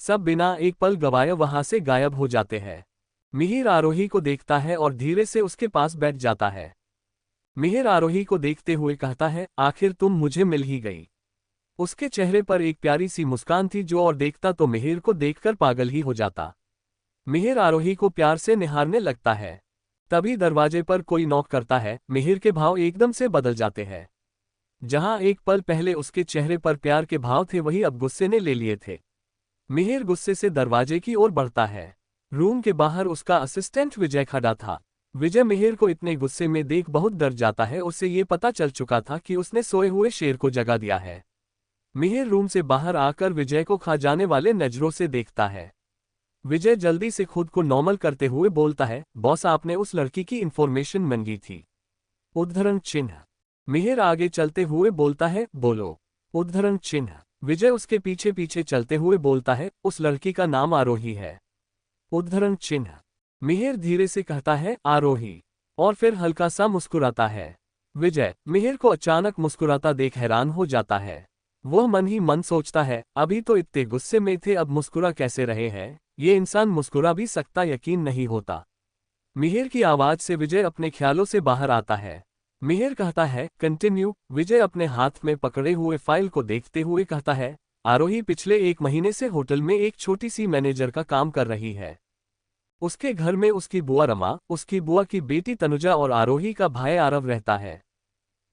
सब बिना एक पल गवाए वहां से गायब हो जाते हैं। मिहिर आरोही को देखता है और धीरे से उसके पास बैठ जाता है। मिहिर आरोही को देखते हुए कहता है, आखिर तुम मुझे मिल ही गई। उसके चेहरे पर एक प्यारी सी मुस्कान थी, जो और देखता तो मिहिर को देखकर पागल ही हो जाता। मिहिर आरोही को प्यार से निहारने लगता है। तभी दरवाजे पर कोई नॉक करता है। मिहिर के भाव एकदम से बदल जाते हैं। जहां एक पल पहले उसके चेहरे पर प्यार के भाव थे, वही अब गुस्से ने ले लिए थे। मिहिर गुस्से से दरवाजे की ओर बढ़ता है। रूम के बाहर उसका असिस्टेंट विजय खड़ा था। विजय मिहिर को इतने गुस्से में देख बहुत डर जाता है। उसे ये पता चल चुका था कि उसने सोए हुए शेर को जगा दिया है। मिहिर रूम से बाहर आकर विजय को खा जाने वाले नजरों से देखता है। विजय जल्दी से खुद को नॉर्मल करते हुए बोलता है, बॉस आपने उस लड़की की इंफॉर्मेशन मांगी थी। उद्धरण चिन्ह। मिहिर आगे चलते हुए बोलता है, बोलो। उद्धरण चिन्ह। विजय उसके पीछे पीछे चलते हुए बोलता है, उस लड़की का नाम आरोही है। उद्धरण चिन्ह। मिहिर धीरे से कहता है, आरोही, और फिर हल्का सा मुस्कुराता है। विजय मिहिर को अचानक मुस्कुराता देख हैरान हो जाता है। वह मन ही मन सोचता है, अभी तो इतने गुस्से में थे, अब मुस्कुरा कैसे रहे हैं, ये इंसान मुस्कुरा भी सकता, यकीन नहीं होता। मिहिर की आवाज से विजय अपने ख्यालों से बाहर आता है। मिहिर कहता है, कंटिन्यू। विजय अपने हाथ में पकड़े हुए फाइल को देखते हुए कहता है, आरोही पिछले 1 महीने से होटल में एक छोटी सी मैनेजर का काम कर रही है। उसके घर में उसकी बुआ रमा, उसकी बुआ की बेटी तनुजा और आरोही का भाई आरव रहता है।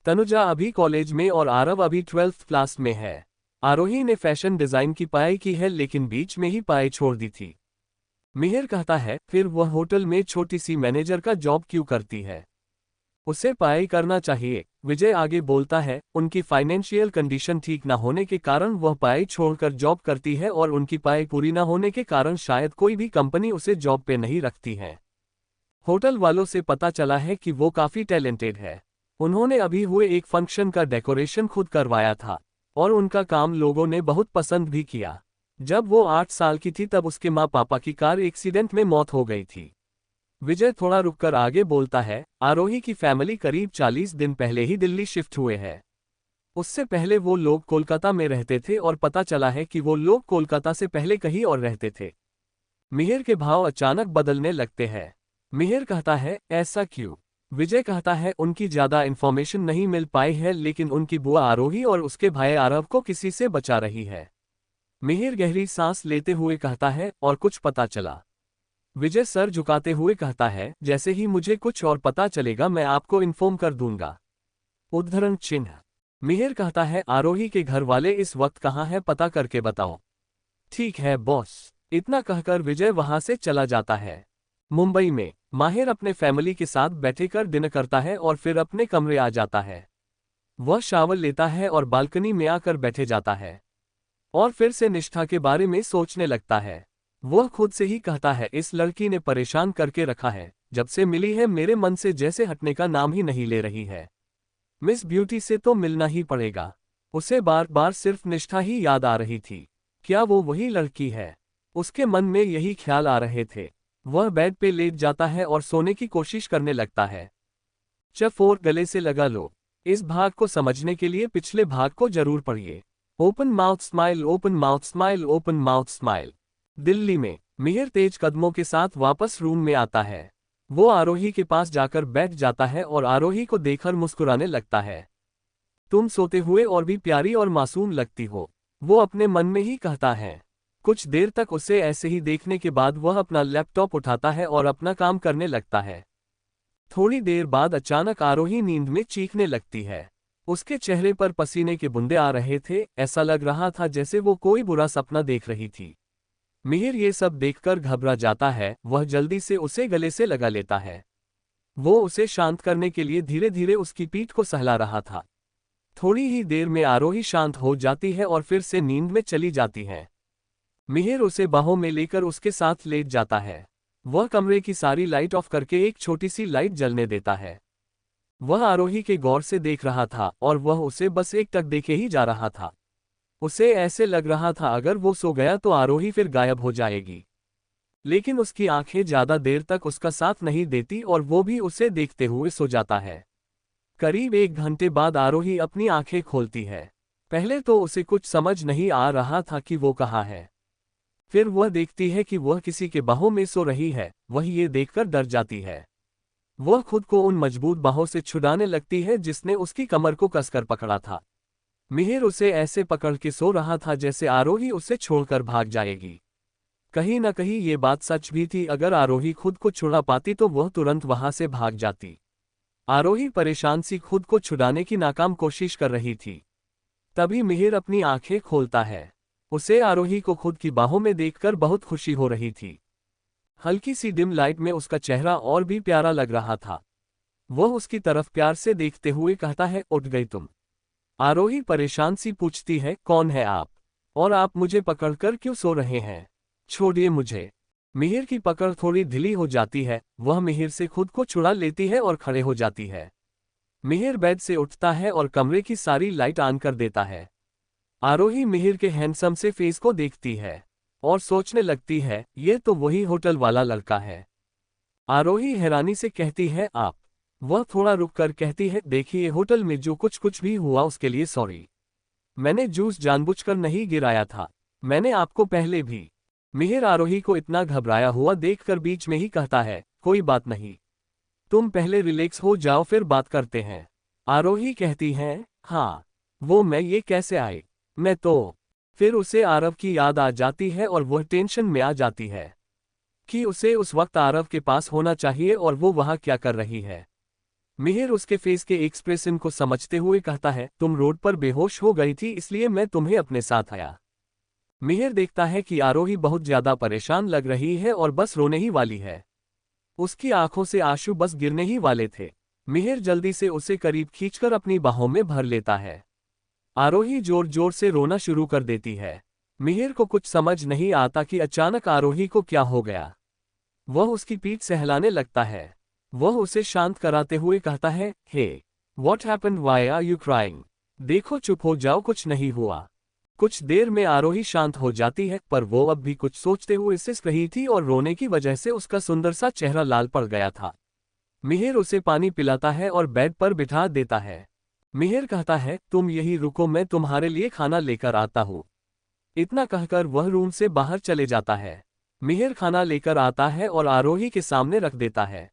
तनुजा अभी कॉलेज में और आरव अभी 12th क्लास में है। आरोही ने फैशन डिजाइन की पढ़ाई की है लेकिन बीच में ही पढ़ाई छोड़ दी थी। मिहिर कहता है, फिर वह होटल में छोटी सी मैनेजर का जॉब क्यों करती है? उसे पढ़ाई करना चाहिए। विजय आगे बोलता है, उनकी फाइनेंशियल कंडीशन ठीक न होने के कारण वह पढ़ाई छोड़कर जॉब करती है और उनकी पढ़ाई पूरी न होने के कारण शायद कोई भी कंपनी उसे जॉब पे नहीं रखती है। होटल वालों से पता चला है कि वो काफी टैलेंटेड है। उन्होंने अभी हुए एक फंक्शन का डेकोरेशन खुद करवाया था और उनका काम लोगों ने बहुत पसंद भी किया। जब वो 8 साल की थी तब उसके माँ पापा की कार एक्सीडेंट में मौत हो गई थी। विजय थोड़ा रुककर आगे बोलता है, आरोही की फैमिली करीब 40 दिन पहले ही दिल्ली शिफ्ट हुए हैं। उससे पहले वो लोग कोलकाता में रहते थे और पता चला है कि वो लोग कोलकाता से पहले कहीं और रहते थे। मिहिर के भाव अचानक बदलने लगते हैं। मिहिर कहता है, ऐसा क्यों? विजय कहता है, उनकी ज्यादा इंफॉर्मेशन नहीं मिल पाई है लेकिन उनकी बुआ आरोही और उसके भाई आरव को किसी से बचा रही है। मिहिर गहरी सांस लेते हुए कहता है, और कुछ पता चला? विजय सर झुकाते हुए कहता है, जैसे ही मुझे कुछ और पता चलेगा मैं आपको इन्फॉर्म कर दूंगा। उद्धरण चिन्ह। मिहिर कहता है, आरोही के घर वाले इस वक्त कहाँ हैं, पता करके बताओ। ठीक है बॉस। इतना कहकर विजय वहां से चला जाता है। मुंबई में माहिर अपने फैमिली के साथ बैठकर डिनर करता है और फिर अपने कमरे आ जाता है। वह शावर लेता है और बालकनी में आकर बैठे जाता है और फिर से निष्ठा के बारे में सोचने लगता है। वह खुद से ही कहता है, इस लड़की ने परेशान करके रखा है, जब से मिली है मेरे मन से जैसे हटने का नाम ही नहीं ले रही है। मिस ब्यूटी से तो मिलना ही पड़ेगा। उसे बार बार सिर्फ निष्ठा ही याद आ रही थी। क्या वो वही लड़की है? उसके मन में यही ख्याल आ रहे थे। वह बेड पे लेट जाता है और सोने की कोशिश करने लगता है। चफोर गले से लगा लो। इस भाग को समझने के लिए पिछले भाग को जरूर पढ़िए। Open mouth smile, open mouth smile, open mouth smile. Delhi में मिहिर तेज कदमों के साथ वापस रूम में आता है। वो आरोही के पास जाकर बैठ जाता है और आरोही को देखकर मुस्कुराने लगता है। तुम सोते हुए और भी प्यारी और मासूम लगती हो, वो अपने मन में ही कहता है। कुछ देर तक उसे ऐसे ही देखने के बाद वह अपना लैपटॉप उठाता है और अपना काम करने लगता है। थोड़ी देर बाद अचानक आरोही नींद में चीखने लगती है। उसके चेहरे पर पसीने के बूंदे आ रहे थे, ऐसा लग रहा था जैसे वो कोई बुरा सपना देख रही थी। मिहिर ये सब देखकर घबरा जाता है। वह जल्दी से उसे गले से लगा लेता है। वो उसे शांत करने के लिए धीरे धीरे उसकी पीठ को सहला रहा था। थोड़ी ही देर में आरोही शांत हो जाती है और फिर से नींद में चली जाती है। मिहिर उसे बाहों में लेकर उसके साथ लेट जाता है। वह कमरे की सारी लाइट ऑफ करके एक छोटी सी लाइट जलने देता है। वह आरोही के गौर से देख रहा था और वह उसे बस एक टक देखे ही जा रहा था। उसे ऐसे लग रहा था अगर वो सो गया तो आरोही फिर गायब हो जाएगी। लेकिन उसकी आंखें ज्यादा देर तक उसका साथ नहीं देती और वो भी उसे देखते हुए सो जाता है। करीब 1 घंटे बाद आरोही अपनी आंखें खोलती है। पहले तो उसे कुछ समझ नहीं आ रहा था कि वो कहाँ है। फिर वह देखती है कि वह किसी के बाहों में सो रही है। वह ये देखकर डर जाती है। वह खुद को उन मजबूत बाहों से छुड़ाने लगती है जिसने उसकी कमर को कसकर पकड़ा था। मिहिर उसे ऐसे पकड़ के सो रहा था जैसे आरोही उसे छोड़कर भाग जाएगी। कहीं न कहीं ये बात सच भी थी, अगर आरोही खुद को छुड़ा पाती तो वह तुरंत वहां से भाग जाती। आरोही परेशान सी खुद को छुड़ाने की नाकाम कोशिश कर रही थी। तभी मिहिर अपनी आंखें खोलता है। उसे आरोही को खुद की बाहों में देखकर बहुत खुशी हो रही थी। हल्की सी डिम लाइट में उसका चेहरा और भी प्यारा लग रहा था। वह उसकी तरफ प्यार से देखते हुए कहता है, उठ गई तुम? आरोही परेशान सी पूछती है, कौन है आप? और आप मुझे पकड़कर क्यों सो रहे हैं? छोड़िए मुझे। मिहिर की पकड़ थोड़ी ढीली हो जाती है, वह मिहिर से खुद को छुड़ा लेती है और खड़े हो जाती है। मिहिर बेड से उठता है और कमरे की सारी लाइट ऑन कर देता है। आरोही मिहिर के हैंडसम से फेस को देखती है और सोचने लगती है, ये तो वही होटल वाला लड़का है। आरोही हैरानी से कहती है, आप? वह थोड़ा रुक कर कहती है, देखिए होटल में जो कुछ भी हुआ उसके लिए सॉरी। मैंने जूस जानबूझकर नहीं गिराया था। मैंने आपको पहले भी। मिहिर आरोही को इतना घबराया हुआ देखकर बीच में ही कहता है, कोई बात नहीं, तुम पहले रिलैक्स हो जाओ फिर बात करते हैं। आरोही कहती है, हाँ, वो मैं ये कैसे आई? मैं तो। फिर उसे आरव की याद आ जाती है और वह टेंशन में आ जाती है कि उसे उस वक्त आरव के पास होना चाहिए और वो वहां क्या कर रही है। मिहिर उसके फेस के एक्सप्रेशन को समझते हुए कहता है, तुम रोड पर बेहोश हो गई थी इसलिए मैं तुम्हें अपने साथ आया। मिहिर देखता है कि आरोही बहुत ज्यादा परेशान लग रही है और बस रोने ही वाली है। उसकी आंखों से आंसू बस गिरने ही वाले थे। मिहिर जल्दी से उसे करीब खींचकर अपनी बाहों में भर लेता है। आरोही जोर जोर से रोना शुरू कर देती है। मिहिर को कुछ समझ नहीं आता कि अचानक आरोही को क्या हो गया। वह उसकी पीठ सहलाने लगता है। वह उसे शांत कराते हुए कहता है, hey, what happened, why are you crying? देखो चुप हो जाओ, कुछ नहीं हुआ। कुछ देर में आरोही शांत हो जाती है, पर वो अब भी कुछ सोचते हुए सिसक रही थी और रोने की वजह से उसका सुंदर सा चेहरा लाल पड़ गया था। मिहिर उसे पानी पिलाता है और बेड पर बिठा देता है। मिहिर कहता है, तुम यही रुको, मैं तुम्हारे लिए खाना लेकर आता हूँ। इतना कहकर वह रूम से बाहर चले जाता है। मिहिर खाना लेकर आता है और आरोही के सामने रख देता है।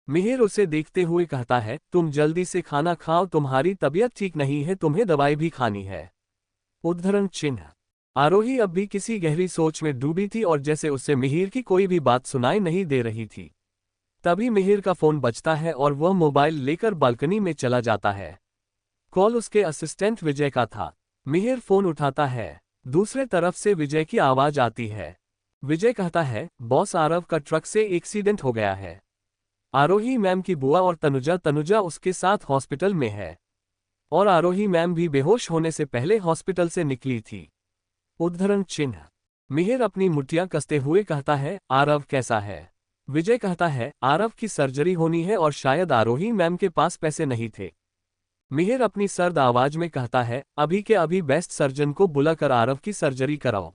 मिहिर उसे देखते हुए कहता है, तुम जल्दी से खाना खाओ, तुम्हारी तबीयत ठीक नहीं है, तुम्हें दवाई भी खानी है। उद्धरण चिन्ह। आरोही अब भी किसी गहरी सोच में डूबी थी और जैसे उससे मिहिर की कोई भी बात सुनाई नहीं दे रही थी। तभी मिहिर का फोन बजता है और वह मोबाइल लेकर बालकनी में चला जाता है। कॉल उसके असिस्टेंट विजय का था। मिहिर फोन उठाता है। दूसरे तरफ से विजय की आवाज आती है। विजय कहता है, बॉस, आरव का ट्रक से एक्सीडेंट हो गया है। आरोही मैम की बुआ और तनुजा उसके साथ हॉस्पिटल में है और आरोही मैम भी बेहोश होने से पहले हॉस्पिटल से निकली थी। उद्धरण चिन्ह। मिहिर अपनी मुठ्ठियां कसते हुए कहता है, आरव कैसा है? विजय कहता है, आरव की सर्जरी होनी है और शायद आरोही मैम के पास पैसे नहीं थे। मिहिर अपनी सर्द आवाज में कहता है, अभी के अभी बेस्ट सर्जन को बुलाकर आरव की सर्जरी कराओ।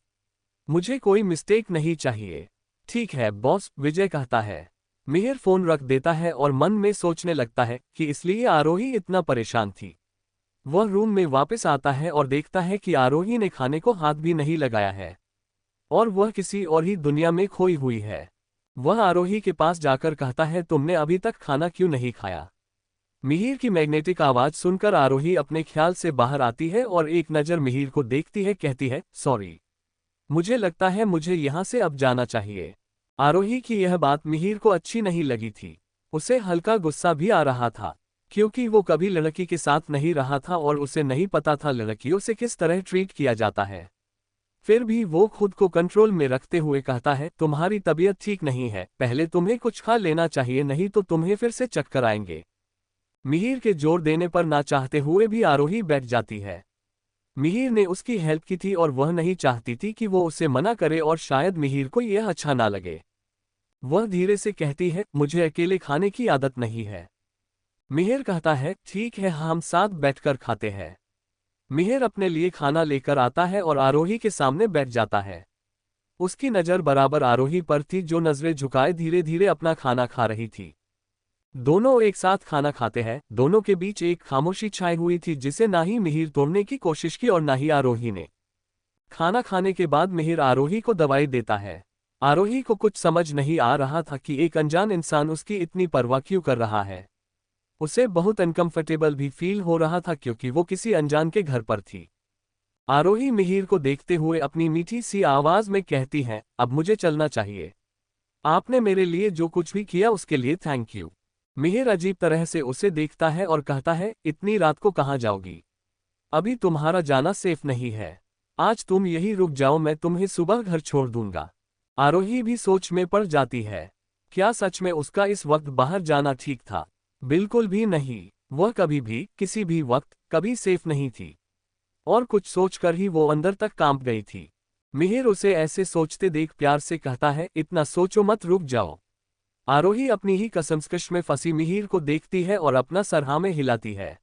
मुझे कोई मिस्टेक नहीं चाहिए। ठीक है बॉस, विजय कहता है। मिहिर फोन रख देता है और मन में सोचने लगता है कि इसलिए आरोही इतना परेशान थी। वह रूम में वापस आता है और देखता है कि आरोही ने खाने को हाथ भी नहीं लगाया है और वह किसी और ही दुनिया में खोई हुई है। वह आरोही के पास जाकर कहता है, तुमने अभी तक खाना क्यों नहीं खाया? मिहिर की मैग्नेटिक आवाज सुनकर आरोही अपने ख्याल से बाहर आती है और एक नज़र मिहिर को देखती है, कहती है, सॉरी, मुझे लगता है मुझे यहाँ से अब जाना चाहिए। आरोही की यह बात मिहिर को अच्छी नहीं लगी थी। उसे हल्का गुस्सा भी आ रहा था क्योंकि वो कभी लड़की के साथ नहीं रहा था और उसे नहीं पता था लड़कियों से किस तरह ट्रीट किया जाता है। फिर भी वो खुद को कंट्रोल में रखते हुए कहता है, तुम्हारी तबीयत ठीक नहीं है, पहले तुम्हें कुछ खा लेना चाहिए, नहीं तो तुम्हें फिर से चक्कर आएंगे। मिहिर के जोर देने पर ना चाहते हुए भी आरोही बैठ जाती है। मिहिर ने उसकी हेल्प की थी और वह नहीं चाहती थी कि वो उसे मना करे और शायद मिहिर को यह अच्छा ना लगे। वह धीरे से कहती है, मुझे अकेले खाने की आदत नहीं है। मिहिर कहता है, ठीक है, हम साथ बैठकर खाते हैं। मिहिर अपने लिए खाना लेकर आता है और आरोही के सामने बैठ जाता है। उसकी नज़र बराबर आरोही पर थी, जो नजरें झुकाए धीरे धीरे अपना खाना खा रही थी। दोनों एक साथ खाना खाते हैं। दोनों के बीच एक खामोशी छाई हुई थी जिसे ना ही मिहिर तोड़ने की कोशिश की और ना ही आरोही ने। खाना खाने के बाद मिहिर आरोही को दवाई देता है। आरोही को कुछ समझ नहीं आ रहा था कि एक अनजान इंसान उसकी इतनी परवाह क्यों कर रहा है। उसे बहुत अनकंफर्टेबल भी फील हो रहा था क्योंकि वो किसी अनजान के घर पर थी। आरोही मिहिर को देखते हुए अपनी मीठी सी आवाज में कहती है, अब मुझे चलना चाहिए। आपने मेरे लिए जो कुछ भी किया उसके लिए थैंक यू। मिहिर अजीब तरह से उसे देखता है और कहता है, इतनी रात को कहाँ जाओगी? अभी तुम्हारा जाना सेफ नहीं है। आज तुम यहीं रुक जाओ, मैं तुम्हें सुबह घर छोड़ दूंगा। आरोही भी सोच में पड़ जाती है। क्या सच में उसका इस वक्त बाहर जाना ठीक था? बिल्कुल भी नहीं। वह कभी भी, किसी भी वक्त, कभी सेफ नहीं थी। और कुछ सोचकर ही वो अंदर तक कांप गई थी। मिहिर उसे ऐसे सोचते देख प्यार से कहता है, इतना सोचो मत, रुक जाओ। आरोही अपनी ही कसमकश में फंसी मिहिर को देखती है और अपना सर हाँ में हिलाती है।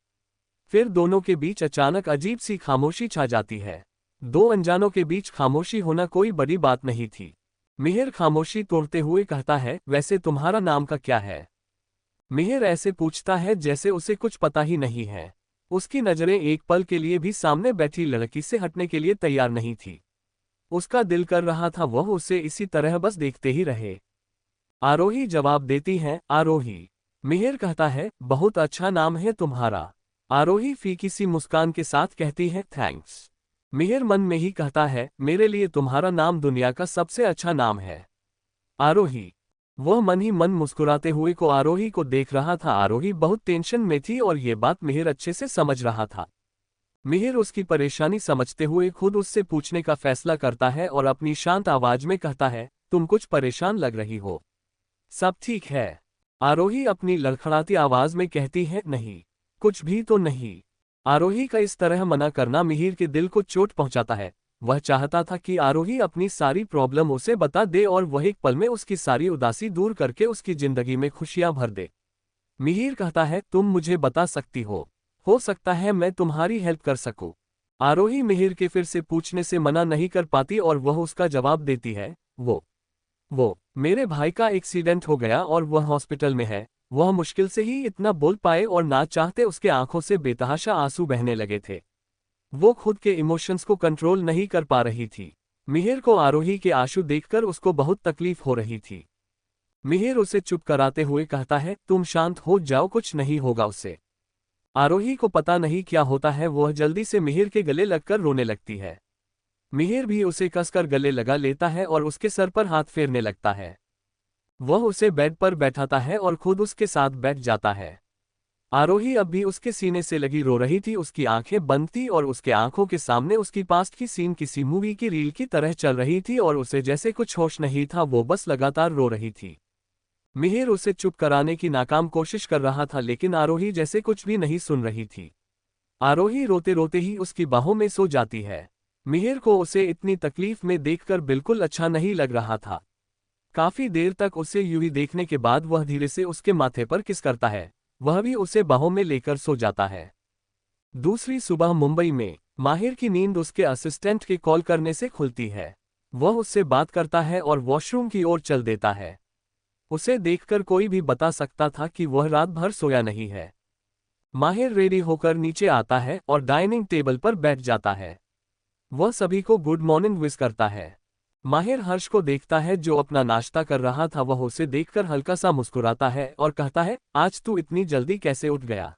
फिर दोनों के बीच अचानक अजीब सी खामोशी छा जाती है। दो अनजानों के बीच खामोशी होना कोई बड़ी बात नहीं थी। मिहिर खामोशी तोड़ते हुए कहता है, वैसे तुम्हारा नाम का क्या है? मिहिर ऐसे पूछता है जैसे उसे कुछ पता ही नहीं है। उसकी नजरें एक पल के लिए भी सामने बैठी लड़की से हटने के लिए तैयार नहीं थी। उसका दिल कर रहा था वह उसे इसी तरह बस देखते ही रहे। आरोही जवाब देती है, आरोही। मिहिर कहता है, बहुत अच्छा नाम है तुम्हारा। आरोही फीकी सी मुस्कान के साथ कहती है, थैंक्स। मिहिर मन में ही कहता है, मेरे लिए तुम्हारा नाम दुनिया का सबसे अच्छा नाम है, आरोही। वह मन ही मन मुस्कुराते हुए को आरोही को देख रहा था। आरोही बहुत टेंशन में थी और ये बात मिहिर अच्छे से समझ रहा था। मिहिर उसकी परेशानी समझते हुए खुद उससे पूछने का फैसला करता है और अपनी शांत आवाज में कहता है, तुम कुछ परेशान लग रही हो। सब ठीक है? आरोही अपनी लड़खड़ाती आवाज में कहती है, नहीं, कुछ भी तो नहीं। आरोही का इस तरह मना करना मिहिर के दिल को चोट पहुंचाता है। वह चाहता था कि आरोही अपनी सारी प्रॉब्लम उसे बता दे और वह एक पल में उसकी सारी उदासी दूर करके उसकी जिंदगी में खुशियां भर दे। मिहिर कहता है, तुम मुझे बता सकती हो सकता है मैं तुम्हारी हेल्प कर सकूं। आरोही मिहिर के फिर से पूछने से मना नहीं कर पाती और वह उसका जवाब देती है, वो मेरे भाई का एक्सीडेंट हो गया और वह हॉस्पिटल में है। वह मुश्किल से ही इतना बोल पाए और ना चाहते उसके आंखों से बेतहाशा आंसू बहने लगे थे। वो खुद के इमोशंस को कंट्रोल नहीं कर पा रही थी। मिहिर को आरोही के आंसू देखकर उसको बहुत तकलीफ हो रही थी। मिहिर उसे चुप कराते हुए कहता है, तुम शांत हो जाओ, कुछ नहीं होगा उससे। आरोही को पता नहीं क्या होता है, वह जल्दी से मिहिर के गले लगकर रोने लगती है। मिहिर भी उसे कसकर गले लगा लेता है और उसके सर पर हाथ फेरने लगता है। वह उसे बेड पर बैठाता है और खुद उसके साथ बैठ जाता है। आरोही अब भी उसके सीने से लगी रो रही थी। उसकी आंखें बंद थी और उसके आंखों के सामने उसकी पास्ट की सीन किसी मूवी की रील की तरह चल रही थी और उसे जैसे कुछ होश नहीं था, वो बस लगातार रो रही थी। मिहिर उसे चुप कराने की नाकाम कोशिश कर रहा था लेकिन आरोही जैसे कुछ भी नहीं सुन रही थी। आरोही रोते रोते ही उसकी बाहों में सो जाती है। मिहिर को उसे इतनी तकलीफ में देखकर बिल्कुल अच्छा नहीं लग रहा था। काफी देर तक उसे यूं ही देखने के बाद वह धीरे से उसके माथे पर किस करता है। वह भी उसे बाहों में लेकर सो जाता है। दूसरी सुबह मुंबई में माहिर की नींद उसके असिस्टेंट के कॉल करने से खुलती है। वह उससे बात करता है और वॉशरूम की ओर चल देता है। उसे देखकर कोई भी बता सकता था कि वह रात भर सोया नहीं है। माहिर रेडी होकर नीचे आता है और डाइनिंग टेबल पर बैठ जाता है। वह सभी को गुड मॉर्निंग विश करता है। माहिर हर्ष को देखता है जो अपना नाश्ता कर रहा था। वह उसे देखकर हल्का सा मुस्कुराता है और कहता है, आज तू इतनी जल्दी कैसे उठ गया?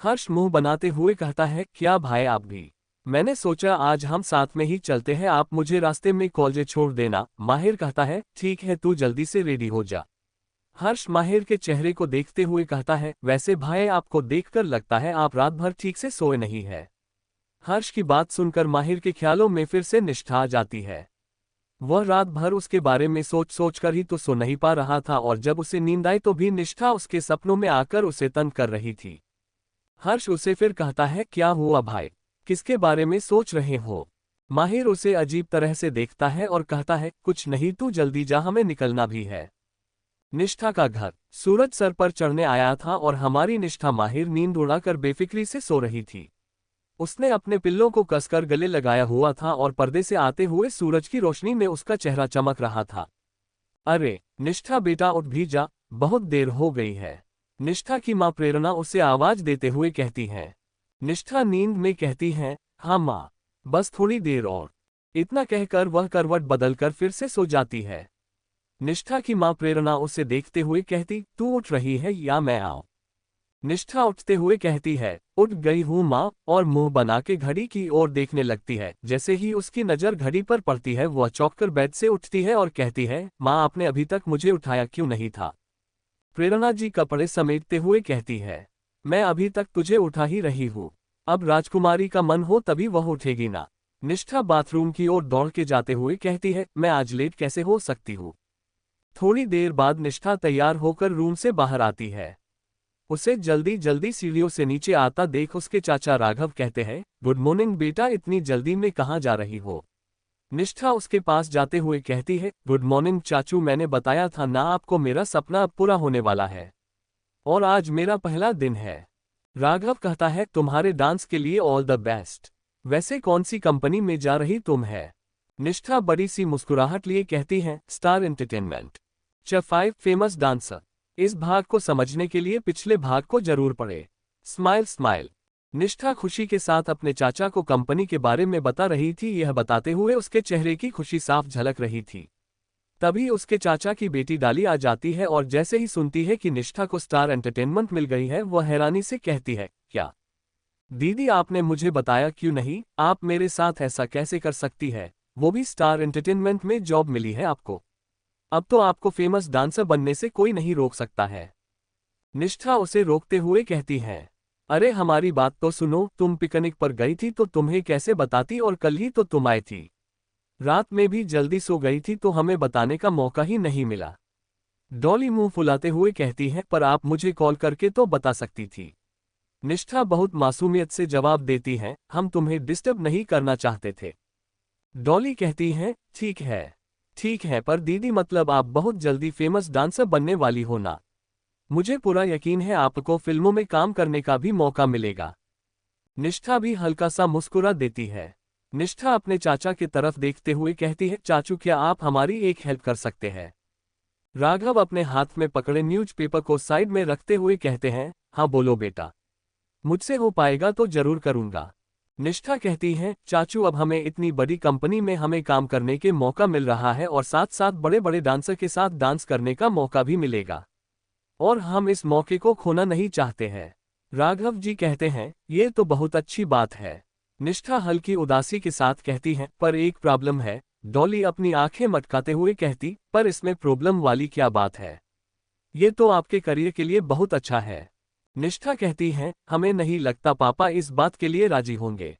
हर्ष मुंह बनाते हुए कहता है, क्या भाई आप भी? मैंने सोचा आज हम साथ में ही चलते हैं, आप मुझे रास्ते में कॉलेज छोड़ देना। माहिर कहता है, ठीक है, तू जल्दी से रेडी हो जा। हर्ष माहिर के चेहरे को देखते हुए कहता है, वैसे भाई आपको देखकर लगता है आप रात भर ठीक से सोए नहीं है। हर्ष की बात सुनकर माहिर के ख्यालों में फिर से निष्ठा आ जाती है। वह रात भर उसके बारे में सोच सोच कर ही तो सो नहीं पा रहा था और जब उसे नींद आई तो भी निष्ठा उसके सपनों में आकर उसे तंग कर रही थी। हर्ष उसे फिर कहता है, क्या हुआ भाई, किसके बारे में सोच रहे हो? माहिर उसे अजीब तरह से देखता है और कहता है, कुछ नहीं, तू जल्दी जा, हमें निकलना भी है। निष्ठा का घर सूरज सर पर चढ़ने आया था और हमारी निष्ठा माहिर नींद उड़ाकर बेफिक्री से सो रही थी। उसने अपने पिल्लों को कसकर गले लगाया हुआ था और पर्दे से आते हुए सूरज की रोशनी में उसका चेहरा चमक रहा था। अरे निष्ठा बेटा, उठ भी जा, बहुत देर हो गई है। निष्ठा की मां प्रेरणा उसे आवाज देते हुए कहती है। निष्ठा नींद में कहती है, हाँ माँ, बस थोड़ी देर और। इतना कहकर वह करवट बदलकर फिर से सो जाती है। निष्ठा की मां प्रेरणा उसे देखते हुए कहती, तू उठ रही है या मैं आऊं? निष्ठा उठते हुए कहती है, उठ गई हूं माँ, और मुंह बना के घड़ी की ओर देखने लगती है। जैसे ही उसकी नजर घड़ी पर पड़ती है वह चौंककर बेड से उठती है और कहती है, माँ आपने अभी तक मुझे उठाया क्यों नहीं था? प्रेरणा जी कपड़े समेटते हुए कहती है, मैं अभी तक तुझे उठा ही रही हूँ। अब राजकुमारी का मन हो तभी वह उठेगी ना। निष्ठा बाथरूम की ओर दौड़ के जाते हुए कहती है, मैं आज लेट कैसे हो सकती हूँ। थोड़ी देर बाद निष्ठा तैयार होकर रूम से बाहर आती है। उसे जल्दी जल्दी सीढ़ियों से नीचे आता देख उसके चाचा राघव कहते हैं, गुड मॉर्निंग बेटा, इतनी जल्दी में कहाँ जा रही हो। निष्ठा उसके पास जाते हुए कहती है, गुड मॉर्निंग चाचू, मैंने बताया था ना आपको, मेरा सपना अब पूरा होने वाला है और आज मेरा पहला दिन है। राघव कहता है, तुम्हारे डांस के लिए ऑल द बेस्ट। वैसे कौन सी कंपनी में जा रही तुम है। निष्ठा बड़ी सी मुस्कुराहट लिए कहती है, स्टार एंटरटेनमेंट। च 5 फेमस डांसर। इस भाग को समझने के लिए पिछले भाग को जरूर पढ़े। Smile smile. निष्ठा खुशी के साथ अपने चाचा को कंपनी के बारे में बता रही थी। यह बताते हुए उसके चेहरे की खुशी साफ झलक रही थी। तभी उसके चाचा की बेटी डाली आ जाती है और जैसे ही सुनती है कि निष्ठा को स्टार एंटरटेनमेंट मिल गई है, वह हैरानी से कहती है, क्या दीदी आपने मुझे बताया क्यों नहीं, आप मेरे साथ ऐसा कैसे कर सकती है, वो भी स्टार एंटरटेनमेंट में जॉब मिली है आपको। अब तो आपको फेमस डांसर बनने से कोई नहीं रोक सकता है। निष्ठा उसे रोकते हुए कहती है, अरे हमारी बात तो सुनो, तुम पिकनिक पर गई थी तो तुम्हें कैसे बताती, और कल ही तो तुम आई थी। रात में भी जल्दी सो गई थी तो हमें बताने का मौका ही नहीं मिला। डॉली मुंह फुलाते हुए कहती है, पर आप मुझे कॉल करके तो बता सकती थी। निष्ठा बहुत मासूमियत से जवाब देती है, हम तुम्हें डिस्टर्ब नहीं करना चाहते थे। डॉली कहती है, ठीक है, पर दीदी मतलब आप बहुत जल्दी फेमस डांसर बनने वाली हो ना। मुझे पूरा यकीन है आपको फिल्मों में काम करने का भी मौका मिलेगा। निष्ठा भी हल्का सा मुस्कुरा देती है। निष्ठा अपने चाचा की तरफ देखते हुए कहती है, चाचू क्या आप हमारी एक हेल्प कर सकते हैं। राघव अपने हाथ में पकड़े न्यूज़पेपर को साइड में रखते हुए कहते हैं, हाँ बोलो बेटा, मुझसे हो पाएगा तो जरूर करूंगा। निष्ठा कहती है, चाचू अब हमें इतनी बड़ी कंपनी में हमें काम करने के मौका मिल रहा है और साथ साथ बड़े बड़े डांसर के साथ डांस करने का मौका भी मिलेगा और हम इस मौके को खोना नहीं चाहते हैं। राघव जी कहते हैं, ये तो बहुत अच्छी बात है। निष्ठा हल्की उदासी के साथ कहती है, पर एक प्रॉब्लम है। डॉली अपनी आंखें मटकाते हुए कहती, पर इसमें प्रॉब्लम वाली क्या बात है, ये तो आपके करियर के लिए बहुत अच्छा है। निष्ठा कहती है, हमें नहीं लगता पापा इस बात के लिए राजी होंगे।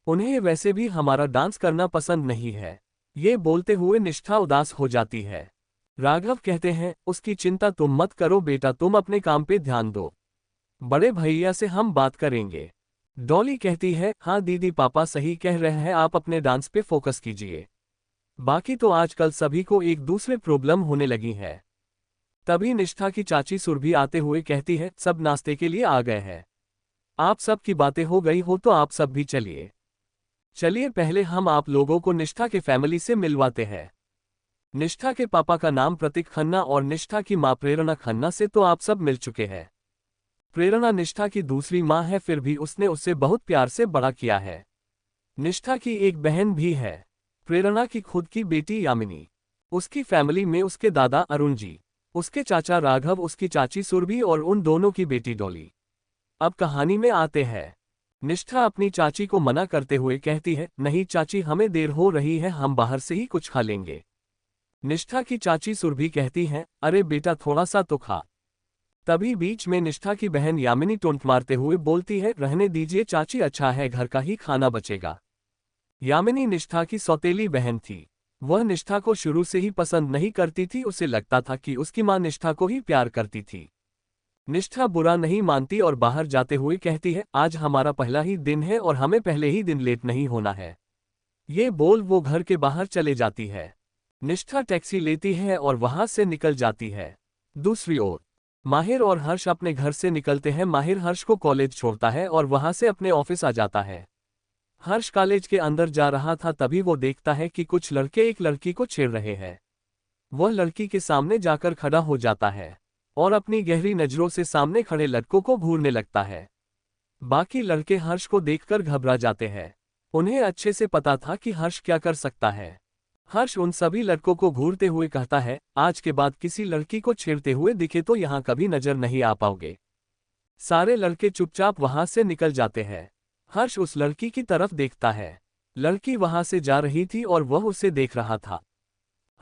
उन्हें वैसे भी हमारा डांस करना पसंद नहीं है। ये बोलते हुए निष्ठा उदास हो जाती है। राघव कहते हैं, उसकी चिंता तुम मत करो बेटा, तुम अपने काम पे ध्यान दो, बड़े भैया से हम बात करेंगे। डॉली कहती है, हाँ दीदी पापा सही कह रहे हैं, आप अपने डांस पे फोकस कीजिए, बाकी तो आजकल सभी को एक दूसरे प्रॉब्लम होने लगी है। तभी निष्ठा की चाची सुरभि आते हुए कहती है, सब नाश्ते के लिए आ गए हैं। आप सब की बातें हो गई हो तो आप सब भी चलिए पहले हम आप लोगों को निष्ठा के फैमिली से मिलवाते हैं। निष्ठा के पापा का नाम प्रतीक खन्ना और निष्ठा की मां प्रेरणा खन्ना से तो आप सब मिल चुके हैं। प्रेरणा निष्ठा की दूसरी मां है, फिर भी उसने उसे बहुत प्यार से बड़ा किया है। निष्ठा की एक बहन भी है, प्रेरणा की खुद की बेटी यामिनी। उसकी फैमिली में उसके दादा अरुण जी, उसके चाचा राघव, उसकी चाची सुरभि और उन दोनों की बेटी डॉली। अब कहानी में आते हैं। निष्ठा अपनी चाची को मना करते हुए कहती है, नहीं चाची हमें देर हो रही है, हम बाहर से ही कुछ खा लेंगे। निष्ठा की चाची सुरभि कहती है, अरे बेटा थोड़ा सा तो खा। तभी बीच में निष्ठा की बहन यामिनी टोंट मारते हुए बोलती है, रहने दीजिए चाची, अच्छा है घर का ही खाना बचेगा। यामिनी निष्ठा की सौतेली बहन थी। वह निष्ठा को शुरू से ही पसंद नहीं करती थी, उसे लगता था कि उसकी मां निष्ठा को ही प्यार करती थी। निष्ठा बुरा नहीं मानती और बाहर जाते हुए कहती है, आज हमारा पहला ही दिन है और हमें पहले ही दिन लेट नहीं होना है। ये बोल वो घर के बाहर चले जाती है। निष्ठा टैक्सी लेती है और वहां से निकल जाती है। दूसरी ओर माहिर और हर्ष अपने घर से निकलते हैं। माहिर हर्ष को कॉलेज छोड़ता है और वहां से अपने ऑफिस आ जाता है। हर्ष कॉलेज के अंदर जा रहा था, तभी वो देखता है कि कुछ लड़के एक लड़की को छेड़ रहे हैं। वह लड़की के सामने जाकर खड़ा हो जाता है और अपनी गहरी नजरों से सामने खड़े लड़कों को घूरने लगता है। बाकी लड़के हर्ष को देखकर घबरा जाते हैं। उन्हें अच्छे से पता था कि हर्ष क्या कर सकता है। हर्ष उन सभी लड़कों को घूरते हुए कहता है, आज के बाद किसी लड़की को छेड़ते हुए दिखे तो यहां कभी नजर नहीं आ पाओगे। सारे लड़के चुपचाप वहां से निकल जाते हैं। हर्ष उस लड़की की तरफ देखता है। लड़की वहां से जा रही थी और वह उसे देख रहा था।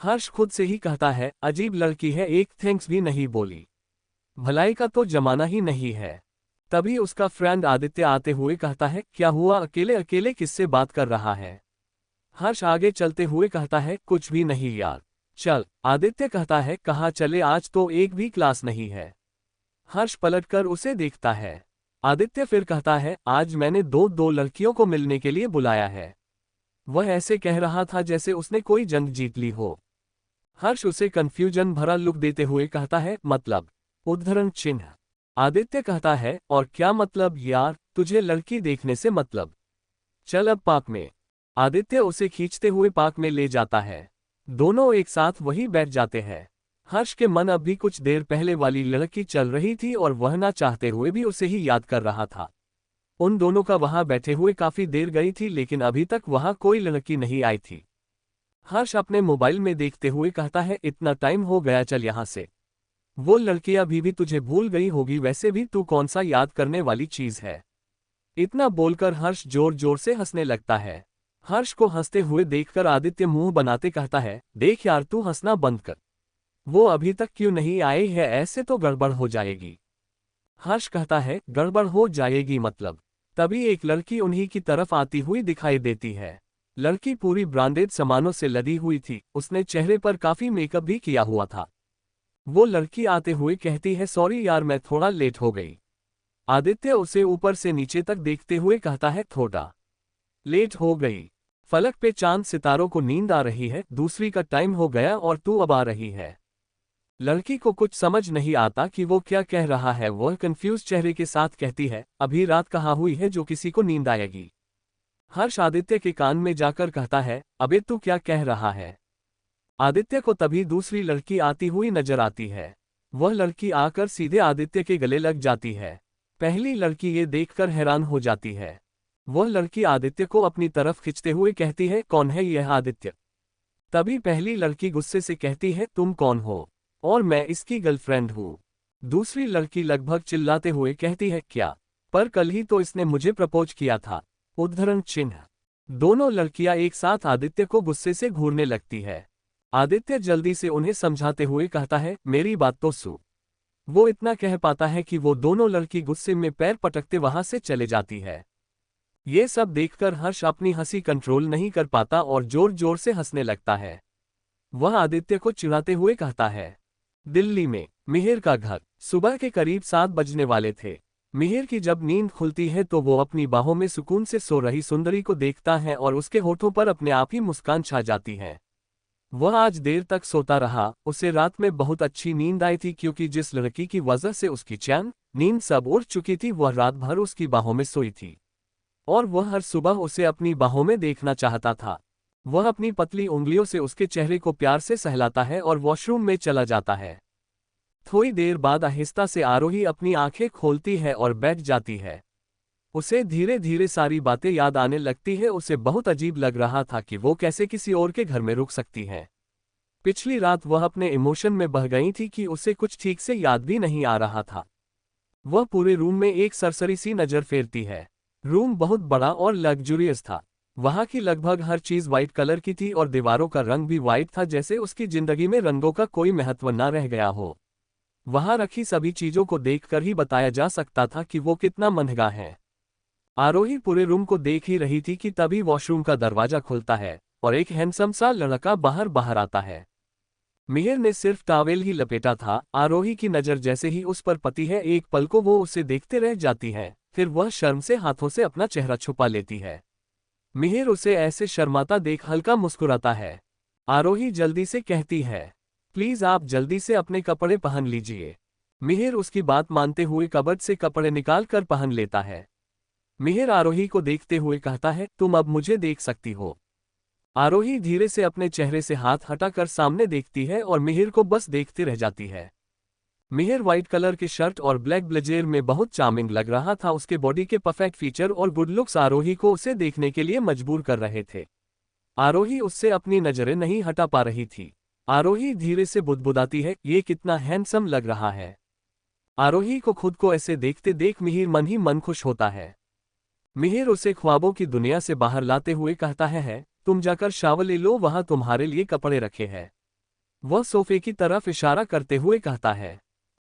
हर्ष खुद से ही कहता है, अजीब लड़की है, एक थैंक्स भी नहीं बोली, भलाई का तो जमाना ही नहीं है। तभी उसका फ्रेंड आदित्य आते हुए कहता है, क्या हुआ, अकेले अकेले किससे बात कर रहा है। हर्ष आगे चलते हुए कहता है, कुछ भी नहीं यार। चल। आदित्य कहता है, कहाँ चले, आज तो एक भी क्लास नहीं है। हर्ष पलटकर उसे देखता है। आदित्य फिर कहता है, आज मैंने दो लड़कियों को मिलने के लिए बुलाया है। वह ऐसे कह रहा था जैसे उसने कोई जंग जीत ली हो। हर्ष उसे कंफ्यूजन भरा लुक देते हुए कहता है, मतलब? उद्धरण चिन्ह। आदित्य कहता है, और क्या मतलब यार, तुझे लड़की देखने से मतलब? चल अब पार्क में। आदित्य उसे खींचते हुए पार्क में ले जाता है। दोनों एक साथ वहीं बैठ जाते हैं। हर्ष के मन अब भी कुछ देर पहले वाली लड़की चल रही थी और वह ना चाहते हुए भी उसे ही याद कर रहा था। उन दोनों का वहां बैठे हुए काफी देर गई थी, लेकिन अभी तक वहां कोई लड़की नहीं आई थी। हर्ष अपने मोबाइल में देखते हुए कहता है, इतना टाइम हो गया, चल यहां से। वो लड़की अभी भी तुझे भूल गई होगी, वैसे भी तू कौन सा याद करने वाली चीज है। इतना बोलकर हर्ष जोर जोर से हंसने लगता है। हर्ष को हंसते हुए देखकर आदित्य मुंह बनाते कहता है, देख यार, तू हंसना बंद कर। वो अभी तक क्यों नहीं आए है, ऐसे तो गड़बड़ हो जाएगी। हर्ष कहता है, गड़बड़ हो जाएगी मतलब? तभी एक लड़की उन्हीं की तरफ आती हुई दिखाई देती है। लड़की पूरी ब्रांडेड सामानों से लदी हुई थी, उसने चेहरे पर काफी मेकअप भी किया हुआ था। वो लड़की आते हुए कहती है, सॉरी यार, मैं थोड़ा लेट हो गई। आदित्य उसे ऊपर से नीचे तक देखते हुए कहता है, थोड़ा लेट हो गई? फलक पे चांद सितारों को नींद आ रही है, दूसरी का टाइम हो गया और तू अब आ रही है। लड़की को कुछ समझ नहीं आता कि वो क्या कह रहा है। वह कंफ्यूज चेहरे के साथ कहती है, अभी रात कहाँ हुई है जो किसी को नींद आएगी। हर्ष आदित्य के कान में जाकर कहता है, अबे तू क्या कह रहा है। आदित्य को तभी दूसरी लड़की आती हुई नजर आती है। वह लड़की आकर सीधे आदित्य के गले लग जाती है। पहली लड़की ये देखकर हैरान हो जाती है। वह लड़की आदित्य को अपनी तरफ खींचते हुए कहती है, कौन है यह आदित्य? तभी पहली लड़की गुस्से से कहती है, तुम कौन हो? और मैं इसकी गर्लफ्रेंड हूँ। दूसरी लड़की लगभग चिल्लाते हुए कहती है, क्या? पर कल ही तो इसने मुझे प्रपोज किया था। उद्धरण चिन्ह। दोनों लड़कियां एक साथ आदित्य को गुस्से से घूरने लगती है। आदित्य जल्दी से उन्हें समझाते हुए कहता है, मेरी बात तो सुन। वो इतना कह पाता है कि वो दोनों लड़की गुस्से में पैर पटकते वहां से चले जाती है। ये सब देखकर हर्ष अपनी हंसी कंट्रोल नहीं कर पाता और जोर जोर से हंसने लगता है। वह आदित्य को चिढ़ाते हुए कहता है। दिल्ली में मिहिर का घर। सुबह के करीब 7 बजने वाले थे। मिहिर की जब नींद खुलती है तो वो अपनी बाहों में सुकून से सो रही सुंदरी को देखता है और उसके होठों पर अपने आप ही मुस्कान छा जाती है। वह आज देर तक सोता रहा। उसे रात में बहुत अच्छी नींद आई थी, क्योंकि जिस लड़की की वजह से उसकी चैन नींद सब उड़ चुकी थी, वह रात भर उसकी बाहों में सोई थी और वह हर सुबह उसे अपनी बाहों में देखना चाहता था। वह अपनी पतली उंगलियों से उसके चेहरे को प्यार से सहलाता है और वॉशरूम में चला जाता है। थोड़ी देर बाद आहिस्ता से आरोही अपनी आंखें खोलती है और बैठ जाती है। उसे धीरे धीरे सारी बातें याद आने लगती है। उसे बहुत अजीब लग रहा था कि वो कैसे किसी और के घर में रुक सकती है। पिछली रात वह अपने इमोशन में बह गई थी कि उसे कुछ ठीक से याद भी नहीं आ रहा था। वह पूरे रूम में एक सरसरी सी नजर फेरती है। रूम बहुत बड़ा और लग्जूरियस था। वहां की लगभग हर चीज व्हाइट कलर की थी और दीवारों का रंग भी व्हाइट था, जैसे उसकी जिंदगी में रंगों का कोई महत्व न रह गया हो। वहां रखी सभी चीजों को देखकर ही बताया जा सकता था कि वो कितना महंगा है। आरोही पूरे रूम को देख ही रही थी कि तभी वॉशरूम का दरवाजा खुलता है और एक हैंडसम सा लड़का बाहर आता है। मिहिर ने सिर्फ टॉवेल ही लपेटा था। आरोही की नजर जैसे ही उस पर पड़ी है, एक पल को वो उसे देखते रह जाती है, फिर वह शर्म से हाथों से अपना चेहरा छुपा लेती है। मिहिर उसे ऐसे शर्माता देख हल्का मुस्कुराता है। आरोही जल्दी से कहती है, प्लीज आप जल्दी से अपने कपड़े पहन लीजिए। मिहिर उसकी बात मानते हुए कबर्ड से कपड़े निकाल कर पहन लेता है। मिहिर आरोही को देखते हुए कहता है, तुम अब मुझे देख सकती हो। आरोही धीरे से अपने चेहरे से हाथ हटाकर सामने देखती है और मिहिर को बस देखते रह जाती है। मिहिर व्हाइट कलर के शर्ट और ब्लैक ब्लेजर में बहुत चार्मिंग लग रहा था। उसके बॉडी के परफेक्ट फीचर और गुड लुक्स आरोही को उसे देखने के लिए मजबूर कर रहे थे। आरोही उससे अपनी नजरें नहीं हटा पा रही थी। आरोही धीरे से बुदबुदाती है, ये कितना हैंडसम लग रहा है। आरोही को खुद को ऐसे देखते देख मिहिर मन ही मन खुश होता है। मिहिर उसे ख्वाबों की दुनिया से बाहर लाते हुए कहता है, तुम जाकर शावर ले लो, वहां तुम्हारे लिए कपड़े रखे हैं। वह सोफे की तरफ इशारा करते हुए कहता है।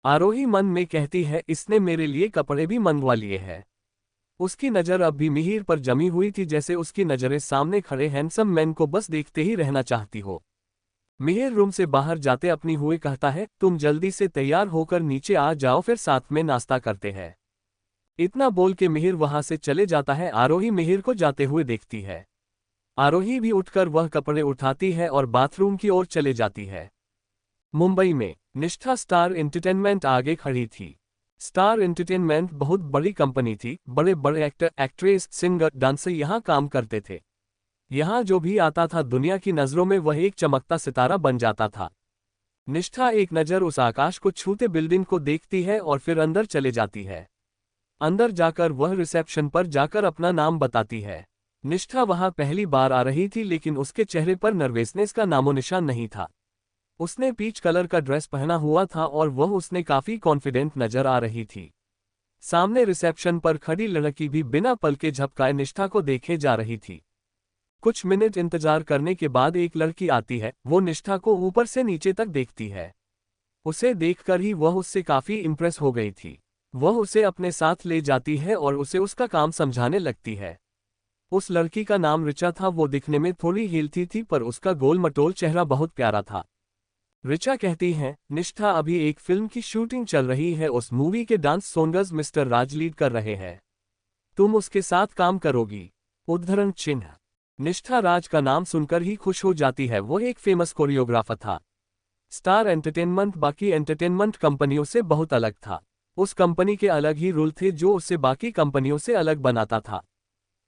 आरोही मन में कहती है, इसने मेरे लिए कपड़े भी मंगवा लिए हैं। उसकी नज़र अब भी मिहिर पर जमी हुई थी, जैसे उसकी नज़रें सामने खड़े हैंडसम मैन को बस देखते ही रहना चाहती हो। मिहिर रूम से बाहर जाते अपनी हुए कहता है, तुम जल्दी से तैयार होकर नीचे आ जाओ, फिर साथ में नाश्ता करते हैं। इतना बोल के मिहिर वहां से चले जाता है। आरोही मिहिर को जाते हुए देखती है। आरोही भी उठकर वह कपड़े उठाती है और बाथरूम की ओर चले जाती है। मुंबई में निष्ठा स्टार एंटरटेनमेंट आगे खड़ी थी। स्टार एंटरटेनमेंट बहुत बड़ी कंपनी थी। बड़े बड़े एक्टर, एक्ट्रेस, सिंगर, डांसर यहाँ काम करते थे। यहाँ जो भी आता था दुनिया की नज़रों में वह एक चमकता सितारा बन जाता था। निष्ठा एक नज़र उस आकाश को छूते बिल्डिंग को देखती है और फिर अंदर चले जाती है। अंदर जाकर वह रिसेप्शन पर जाकर अपना नाम बताती है। निष्ठा वहां पहली बार आ रही थी, लेकिन उसके चेहरे पर नर्वसनेस का नामोनिशान नहीं था। उसने पीच कलर का ड्रेस पहना हुआ था और वह उसने काफी कॉन्फिडेंट नजर आ रही थी। सामने रिसेप्शन पर खड़ी लड़की भी बिना पलके झपकाए निष्ठा को देखे जा रही थी। कुछ मिनट इंतजार करने के बाद एक लड़की आती है। वो निष्ठा को ऊपर से नीचे तक देखती है। उसे देखकर ही वह उससे काफी इंप्रेस हो गई थी। वह उसे अपने साथ ले जाती है और उसे उसका काम समझाने लगती है। उस लड़की का नाम रिचा था। वो दिखने में थोड़ी हिलती थी, पर उसका गोल मटोल चेहरा बहुत प्यारा था। रिचा कहती है, निष्ठा अभी एक फिल्म की शूटिंग चल रही है। उस मूवी के डांस सॉन्ग्स मिस्टर राज लीड कर रहे हैं। तुम उसके साथ काम करोगी। उद्धरण चिन्ह। निष्ठा राज का नाम सुनकर ही खुश हो जाती है। वो एक फेमस कोरियोग्राफर था। स्टार एंटरटेनमेंट बाकी एंटरटेनमेंट कंपनियों से बहुत अलग था। उस कंपनी के अलग ही रूल थे जो उसे बाकी कंपनियों से अलग बनाता था।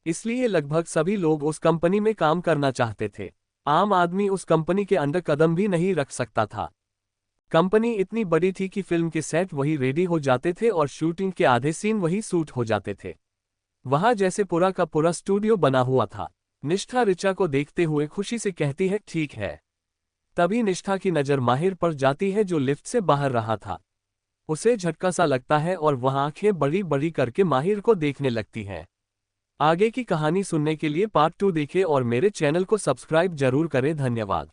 इसलिए लगभग सभी लोग उस कंपनी में काम करना चाहते थे। आम आदमी उस कंपनी के अंदर कदम भी नहीं रख सकता था। कंपनी इतनी बड़ी थी कि फिल्म के सेट वही रेडी हो जाते थे और शूटिंग के आधे सीन वही शूट हो जाते थे। वहां जैसे पूरा का पूरा स्टूडियो बना हुआ था। निष्ठा रिचा को देखते हुए खुशी से कहती है, ठीक है। तभी निष्ठा की नज़र माहिर पर जाती है जो लिफ्ट से बाहर रहा था। उसे झटका सा लगता है और वह आंखें बड़ी बड़ी करके माहिर को देखने लगती है। आगे की कहानी सुनने के लिए पार्ट 2 देखें और मेरे चैनल को सब्सक्राइब जरूर करें। धन्यवाद।